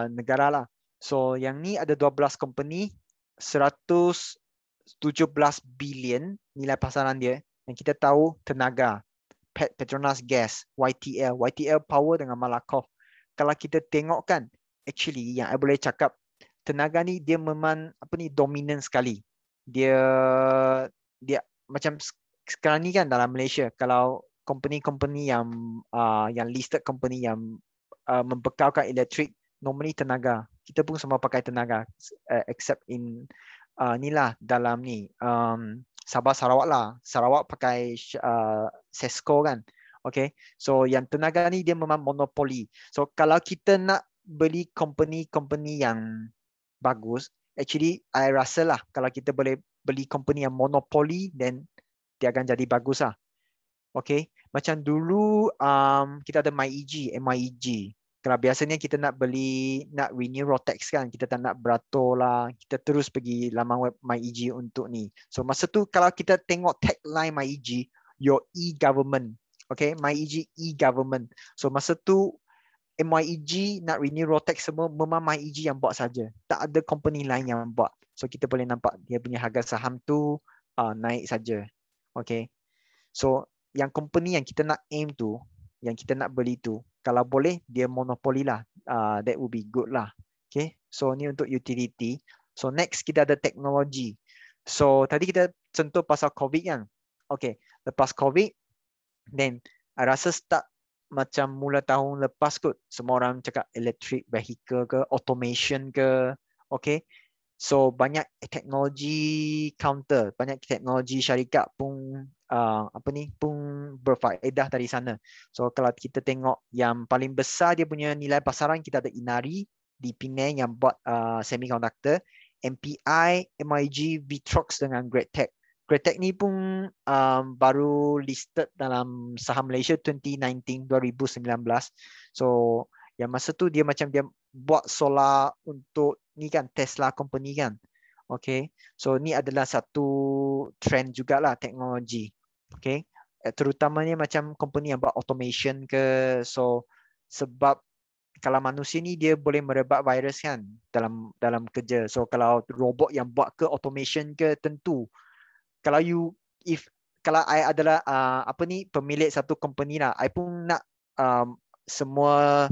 negara lah. So yang ni ada 12 company, 117 bilion nilai pasaran dia. Yang kita tahu tenaga, Petronas Gas, YTL Power dengan Malakoff. Kalau kita tengok kan, actually yang I boleh cakap, tenaga ni dia memang apa ni, dominan sekali. Dia macam sekarang ni kan dalam Malaysia, kalau company-company yang listed company yang membekalkan elektrik, normally tenaga. Kita pun semua pakai tenaga, except in ni lah dalam ni Sabah Sarawak lah. Sarawak pakai Sesco kan. Okay, so yang tenaga ni dia memang monopoli. So kalau kita nak beli company yang bagus, actually I rasa lah kalau kita boleh beli company yang monopoli, then dia akan jadi bagus lah. Okay, macam dulu kita ada MYEG. Kalau biasanya kita nak renew Rotex kan, kita tak nak beratur lah, kita terus pergi laman web MYEG untuk ni. So masa tu kalau kita tengok tagline MYEG, your e-government. Okay, MYEG e-government. So masa tu MYEG nak renew Rotex semua, memang MYEG yang buat saja. Tak ada company lain yang buat. So kita boleh nampak dia punya harga saham tu naik saja. Okay, so yang company yang kita nak aim tu, yang kita nak beli tu, kalau boleh dia monopoli lah, that would be good lah. Okay, so ni untuk utility. So next kita ada teknologi. So tadi kita sentuh pasal COVID kan. Okay, lepas COVID, then I rasa start macam mula tahun lepas kot, semua orang cakap electric vehicle ke, automation ke. Okay, so banyak teknologi counter, banyak teknologi syarikat pun pun berfaedah dari sana. So kalau kita tengok yang paling besar dia punya nilai pasaran, kita ada Inari di Penang yang buat semiconductor, MPI, MYG, Vitrox dengan Greatech. Greatech ni pun baru listed dalam saham Malaysia 2019. So yang masa tu dia macam dia buat solar untuk ni kan, Tesla company kan. Okay, so ni adalah satu trend jugalah teknologi. Okay, terutamanya macam company yang buat automation ke. So sebab kalau manusia ni dia boleh merebak virus kan dalam kerja. So kalau robot yang buat ke automation ke, tentu kalau I adalah pemilik satu company lah, I pun nak semua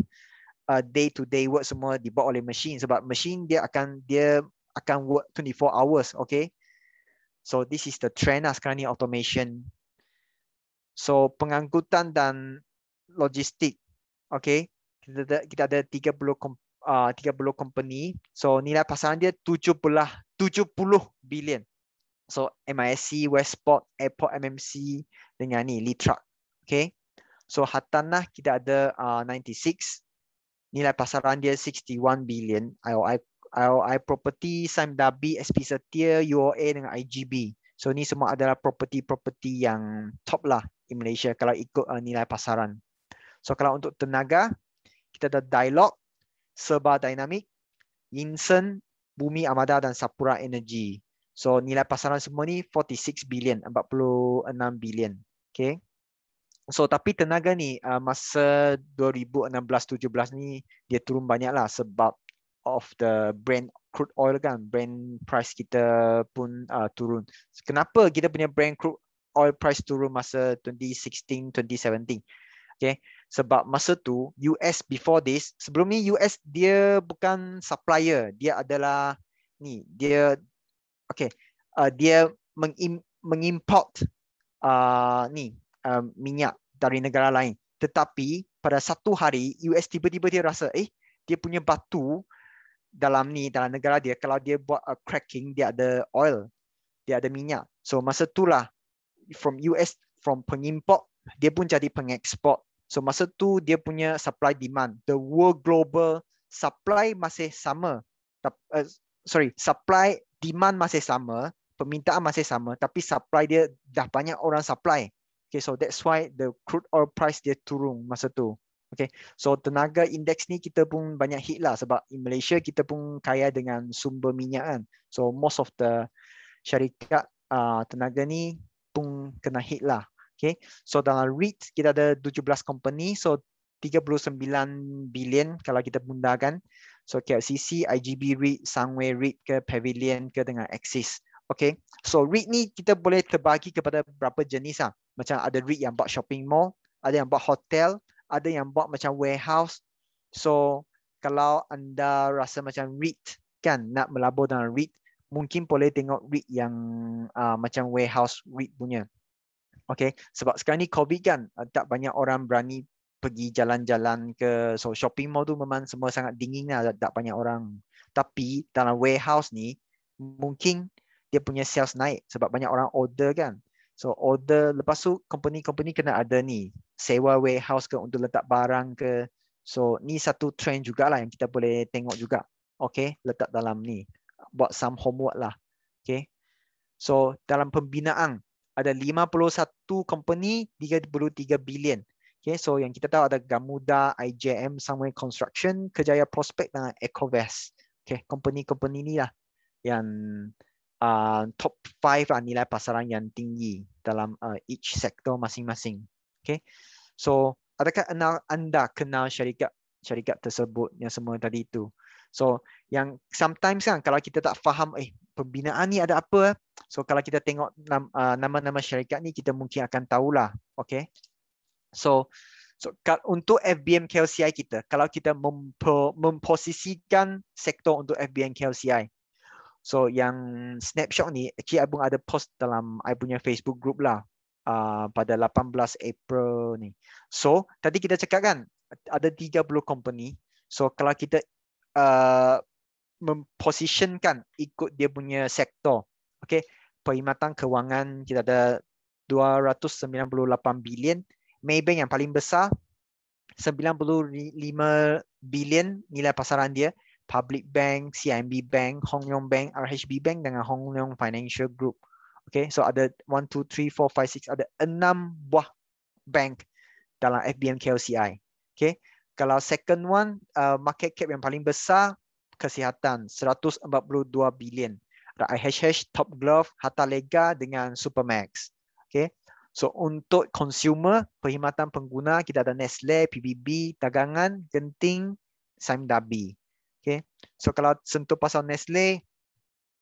day to day work semua dibuat oleh machine, sebab machine dia akan work 24 hours. Okay, so this is the trend lah sekarang ni, automation. So pengangkutan dan logistik. Okay, kita ada 30 company. So nilai pasaran dia 70 bilion. So MISC, Westport, Airport MMC dengan ni Litruck. Okay, so Hartanah kita ada 96, nilai pasaran dia 61 billion. IOI Property, Sime Darby, SP Setia, UOA dengan IGB. So ni semua adalah property yang top lah di Malaysia kalau ikut nilai pasaran. So kalau untuk tenaga, kita ada Dialog, Serba Dynamic, Yinsen, Bumi Armada dan Sapura Energy. So nilai pasaran semua ni 46 billion, 46 billion. Okay. So tapi tenaga ni masa 2016-17 ni dia turun banyak lah sebab of the brand crude oil kan, Brent price kita pun turun. Kenapa kita punya Brent crude oil price turun masa 2016, 2017? Okay, sebab masa tu US before this, sebelum ni US dia bukan supplier, dia adalah ni, dia dia mengimport minyak dari negara lain. Tetapi pada satu hari US tiba-tiba dia rasa dia punya batu dalam negara dia, kalau dia buat cracking, dia ada oil, dia ada minyak. So masa itulah from US, from pengimport dia pun jadi pengeksport. So masa tu dia punya supply demand, the world global supply masih sama. Supply demand masih sama, permintaan masih sama, tapi supply dia dah banyak orang supply. Okay, so that's why the crude oil price dia turun masa tu. Okay, so tenaga indeks ni kita pun banyak hit lah, sebab in Malaysia kita pun kaya dengan sumber minyak kan. So most of the syarikat tenaga ni pun kena hit lah. Okay, so dalam REIT kita ada 17 company, so 39 bilion kalau kita bundakan. So KLCC, IGB REIT, Sunway REIT ke, Pavilion ke dengan Axis. Okay, so REIT ni kita boleh terbagi kepada berapa jenis lah. Macam ada REIT yang buat shopping mall, ada yang buat hotel, ada yang buat macam warehouse. So kalau anda rasa macam REIT kan, nak melabur dengan REIT, mungkin boleh tengok REIT yang macam warehouse REIT punya. Okay, sebab sekarang ni COVID kan, tak banyak orang berani pergi jalan-jalan ke, so shopping mall tu memang semua sangat dingin lah, tak banyak orang. Tapi dalam warehouse ni mungkin dia punya sales naik sebab banyak orang order kan. So order, lepas tu company-company kena ada ni sewa warehouse ke untuk letak barang ke. So ni satu trend jugalah yang kita boleh tengok juga. Okay, letak dalam ni, buat some homework lah. Okay, so dalam pembinaan ada 51 company, 33 bilion. Okay, so yang kita tahu ada Gamuda, IJM, Sunway Construction, Kejaya Prospect dan Ecovest. Okay, company-company ni lah yang top 5 lah nilai pasaran yang tinggi dalam each sektor masing-masing. Okay, so adakah anda kenal syarikat tersebut yang semua tadi itu? So yang sometimes kan kalau kita tak faham pembinaan ni ada apa, so kalau kita tengok nama-nama syarikat ni kita mungkin akan tahulah. Okay, so untuk FBM KLCI kita, kalau kita memposisikan sektor untuk FBM KLCI, so yang snapshot ni actually I pun ada post dalam I punya Facebook group lah pada 18 April ni. So tadi kita cakap kan ada 30 company. So kalau kita mempositionkan ikut dia punya sektor, okay, perkhidmatan kewangan kita ada 298 bilion, Maybank yang paling besar 95 bilion nilai pasaran dia, Public Bank, CIMB Bank, Hong Leong Bank, RHB Bank dengan Hong Leong Financial Group. Okay, so ada 1, 2, 3, 4, 5, 6, ada 6 buah bank dalam FBM KLCI. Okay, kalau second one, market cap yang paling besar, kesihatan, 142 bilion. Ada IHH, Top Glove, Harta Lega dengan Supermax. Okay, so untuk consumer, perkhidmatan pengguna, kita ada Nestle, PBB, dagangan, Genting, Sime Darby. Okay, so kalau sentuh pasal Nestle,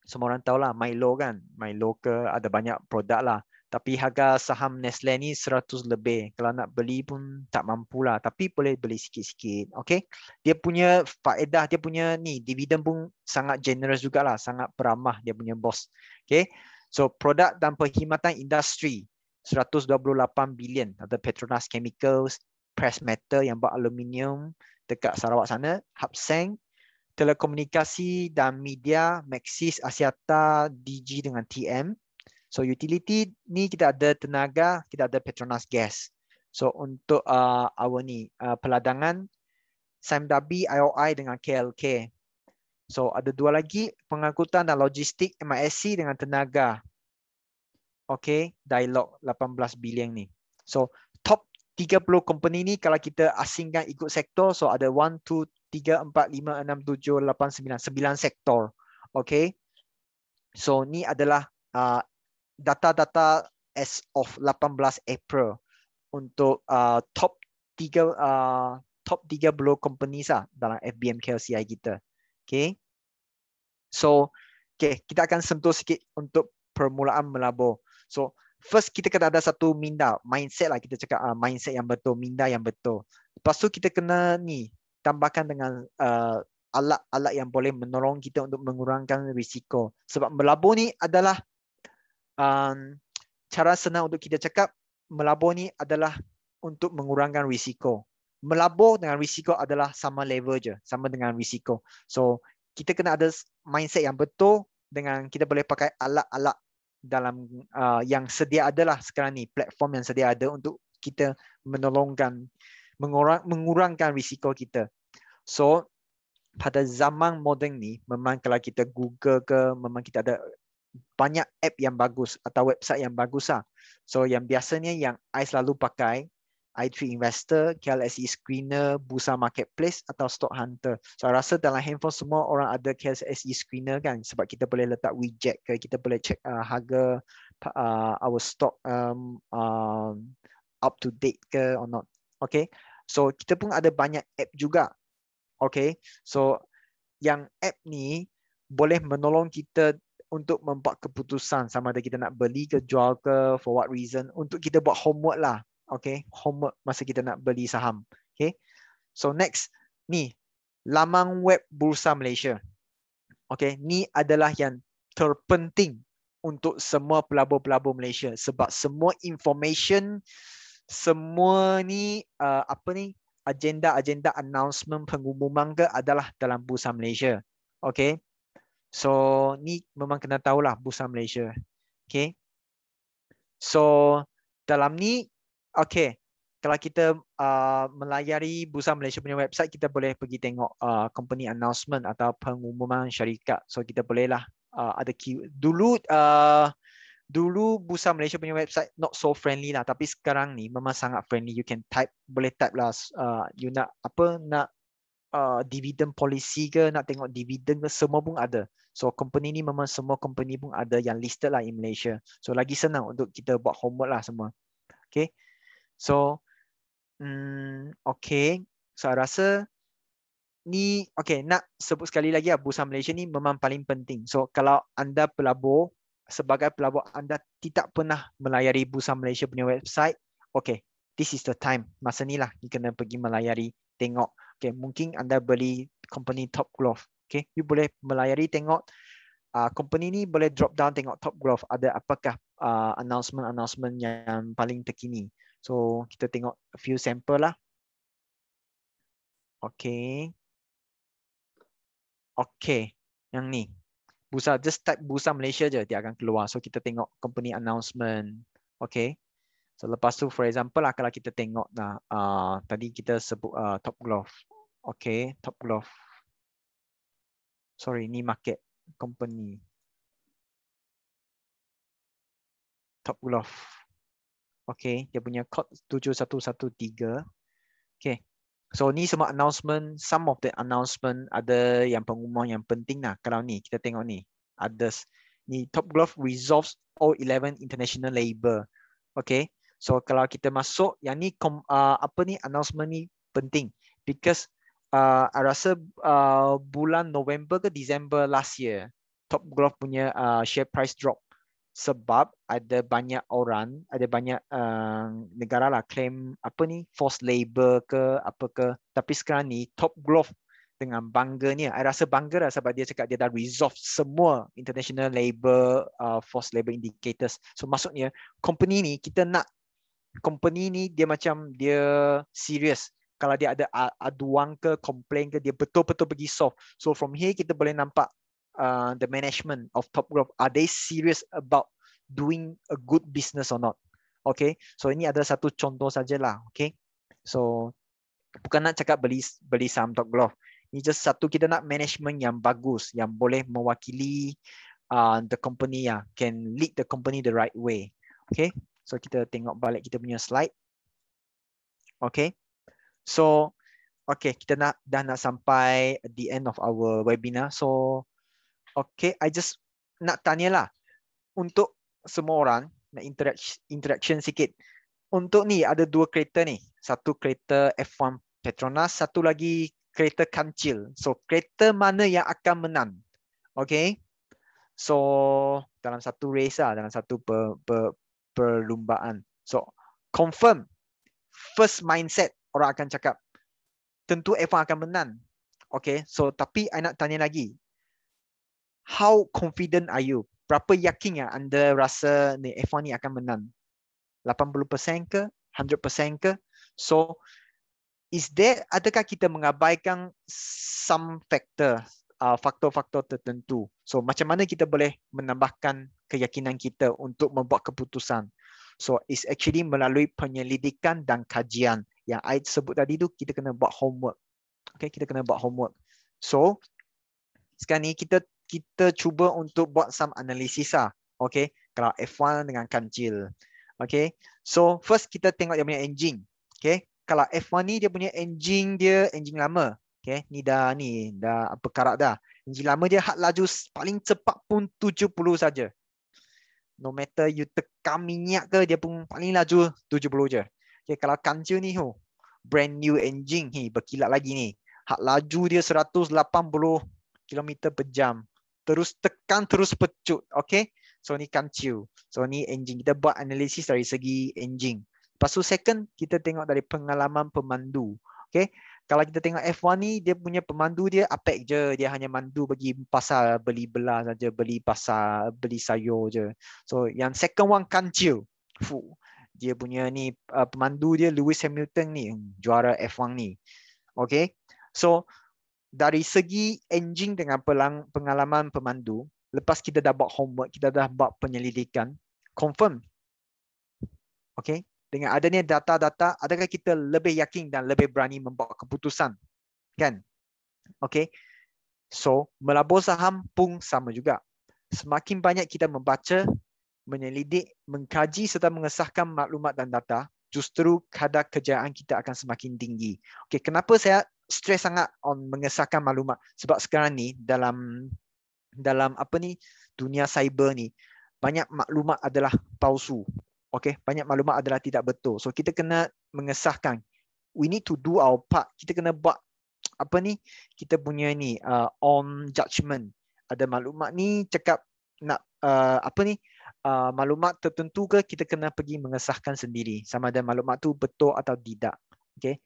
semua orang tahu lah Milo kan, Milo ke ada banyak produk lah. Tapi harga saham Nestle ni 100 lebih. Kalau nak beli pun tak mampu lah. Tapi boleh beli sikit-sikit. Okay, dia punya faedah, dia punya ni dividen pun sangat generous jugalah, sangat beramah dia punya bos. Okay, so produk dan perkhidmatan industri 128 bilion. Ada Petronas Chemicals, Press Metal yang buat aluminium dekat Sarawak sana, Hapseng, telekomunikasi dan media, Maxis, Axiata, DG dengan TM. So utility ni kita ada tenaga, kita ada Petronas Gas. So untuk peladangan, Sime Darby, IOI dengan KLK. So ada dua lagi, pengangkutan dan logistik, MISC dengan tenaga. Okay, Dialog 18 bilion ni. So top 30 company ni kalau kita asingkan ikut sektor, so ada 1, 2, 3, 4, 5, 6, 7, 8, 9, 9 sektor. Okay, so ni adalah data-data as of 18 April untuk top 30 companies lah dalam FBM KLCI kita. Okay, So, okay, kita akan sentuh sikit untuk permulaan melabur. So, first kita kena ada satu minda, mindset lah kita cakap, mindset yang betul, minda yang betul. Lepas tu kita kena ni tambahkan dengan alat-alat yang boleh menolong kita untuk mengurangkan risiko. Sebab melabur ni adalah cara senang untuk kita cakap, melabur ni adalah untuk mengurangkan risiko. Melabur dengan risiko adalah sama level je, sama dengan risiko. So, kita kena ada mindset yang betul dengan kita boleh pakai alat-alat dalam yang sedia ada lah sekarang ni, platform yang sedia ada untuk kita mengurangkan risiko kita. So, pada zaman moden ni, memang kalau kita Google ke, memang kita ada banyak app yang bagus atau website yang bagus lah. So, yang biasanya yang I selalu pakai, i3 Investor, KLSE Screener, Bursa Marketplace atau Stock Hunter. So, I rasa dalam handphone semua orang ada KLSE Screener kan, sebab kita boleh letak widget ke, kita boleh check harga our stock up to date ke or not. Okay, so kita pun ada banyak app juga. Okay, so yang app ni boleh menolong kita untuk membuat keputusan sama ada kita nak beli ke jual ke, for what reason, untuk kita buat homework lah. Okay, homework masa kita nak beli saham. Okay, so next ni laman web Bursa Malaysia. Okay, ni adalah yang terpenting untuk semua pelabur-pelabur Malaysia sebab semua information, semua ni agenda-agenda announcement pengumuman ke adalah dalam Bursa Malaysia. Okay, so ni memang kena tahulah Bursa Malaysia. Okay, so dalam ni, okay, kalau kita melayari Bursa Malaysia punya website, kita boleh pergi tengok company announcement atau pengumuman syarikat. So kita bolehlah ada dulu Bursa Malaysia punya website not so friendly lah, tapi sekarang ni memang sangat friendly. You can type, boleh type lah you nak apa, nak dividend policy ke, nak tengok dividend ke, semua pun ada. So company ni memang semua company pun ada yang listed lah in Malaysia. So lagi senang untuk kita buat homework lah semua. Okay, so okay, so I rasa ni, okay, nak sebut sekali lagi lah, Bursa Malaysia ni memang paling penting. So kalau anda pelabur, sebagai pelabur anda tidak pernah melayari Bursa Malaysia punya website, okay, this is the time. Masa ni lah you kena pergi melayari, tengok. Okay, mungkin anda beli company Top Glove. Okay, you boleh melayari, tengok company ni, boleh drop down tengok Top Glove ada apakah announcement yang paling terkini. So kita tengok a few sample lah. Okay, okay, yang ni Bursa, just type Bursa Malaysia je, dia akan keluar. So kita tengok company announcement. Okay, so lepas tu for example lah, kalau kita tengok tadi kita sebut Top Glove. Okay, Top Glove, sorry, ni market company Top Glove. Okay, dia punya code 7113. Okay, so ni semua announcement, some of the announcement ada yang pengumuman yang penting lah. Kalau ni kita tengok ni, others ni Top Glove resolves all 11 international labor. Okay, so kalau kita masuk yang ni announcement ni penting because I rasa bulan November ke December last year, Top Glove punya share price drop sebab ada banyak orang, ada banyak negara lah claim forced labor ke apa ke. Tapi sekarang ni Top Glove dengan bangganya, I rasa bangga lah sebab dia cakap dia dah resolve semua international labor forced labor indicators. So maksudnya company ni, kita nak company ni dia macam dia serious. Kalau dia ada aduan ke, komplain ke, dia betul-betul pergi solve. So from here kita boleh nampak the management of Top Glove, are they serious about doing a good business or not? Okay, so ini ada satu contoh sajalah. Okay, so bukan nak cakap beli saham Top Glove. Ini just satu, kita nak management yang bagus, yang boleh mewakili the company, can lead the company the right way. Okay, so kita tengok balik kita punya slide. Okay, so okay, kita dah nak sampai at the end of our webinar. So okay, I just nak tanyalah untuk semua orang, nak interaction sikit. Untuk ni ada dua kereta ni, satu kereta F1 Petronas, satu lagi kereta kancil. So kereta mana yang akan menang Okay. So dalam satu race lah, dalam satu perlumbaan. So confirm first mindset orang akan cakap tentu F1 akan menang. Okay. So tapi I nak tanya lagi. How confident are you? Berapa yakin yang anda rasa ni F1 ni akan menang? 80% ke? 100% ke? So adakah kita mengabaikan some faktor-faktor tertentu? So macam mana kita boleh menambahkan keyakinan kita untuk membuat keputusan? So it's actually melalui penyelidikan dan kajian. Yang I sebut tadi tu kita kena buat homework. Okay, kita kena buat homework. So sekarang ni kita cuba untuk buat some analisis lah. Okay, kalau F1 dengan kancil. Okay, so first kita tengok dia punya engine. Okay, kalau F1 ni dia punya engine lama. Okay, ni dah berkarat dah. Engine lama dia had laju paling cepat pun 70 saja. No matter you tekan minyak ke, dia pun paling laju 70 je. Okay, kalau kancil ni brand new engine berkilat lagi ni. Had laju dia 180 km per jam. Terus tekan, terus pecut. Okay, so ni kancil. So ni engine. Kita buat analisis dari segi engine. Lepas tu second, kita tengok dari pengalaman pemandu. Okay, kalau kita tengok F1 ni, dia punya pemandu dia apek je. Dia hanya mandu pergi pasar, beli belah saja, beli pasar, beli sayur je. So yang second one kancil. Dia punya ni pemandu dia Lewis Hamilton ni, juara F1 ni. Okay, so dari segi engine dengan pengalaman pemandu, lepas kita dah buat homework, kita dah buat penyelidikan, confirm. Okay, dengan adanya data-data, adakah kita lebih yakin dan lebih berani membuat keputusan? Kan? Okay, so melabur saham pun sama juga. Semakin banyak kita membaca, menyelidik, mengkaji serta mengesahkan maklumat dan data, justru kadar kejayaan kita akan semakin tinggi. Okay, kenapa saya stres sangat on mengesahkan maklumat? Sebab sekarang ni dalam dunia cyber ni, banyak maklumat adalah palsu. Okay, banyak maklumat adalah tidak betul. So kita kena mengesahkan. We need to do our part. Kita kena buat kita punya ni on judgment. Ada maklumat ni cakap nak maklumat tertentu ke, kita kena pergi mengesahkan sendiri sama ada maklumat tu betul atau tidak. Okay,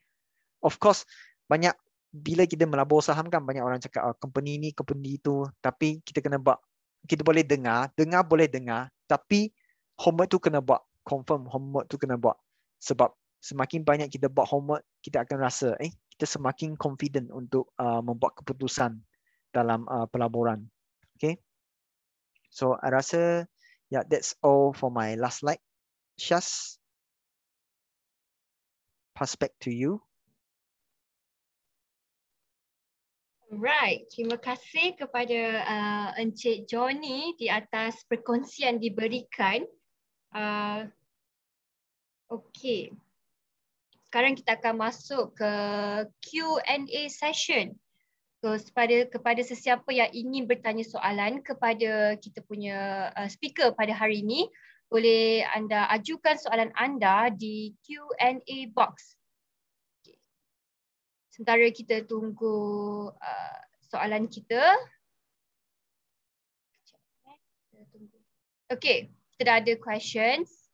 of course banyak bila kita melabur saham kan, banyak orang cakap company ni, company tu, tapi kita kena buat, kita boleh dengar boleh dengar, tapi homework tu kena buat, confirm homework tu kena buat. Sebab semakin banyak kita buat homework, kita akan rasa kita semakin confident untuk membuat keputusan dalam pelaburan. Okay, so I rasa that's all for my last slide. Syaz, pass back to you. Right, terima kasih kepada Encik Johnny di atas perkongsian diberikan. Okey, sekarang kita akan masuk ke Q&A session. So, kepada sesiapa yang ingin bertanya soalan kepada kita punya speaker pada hari ini, boleh anda ajukan soalan anda di Q&A box. Sementara kita tunggu soalan kita. Okay, kita dah ada questions.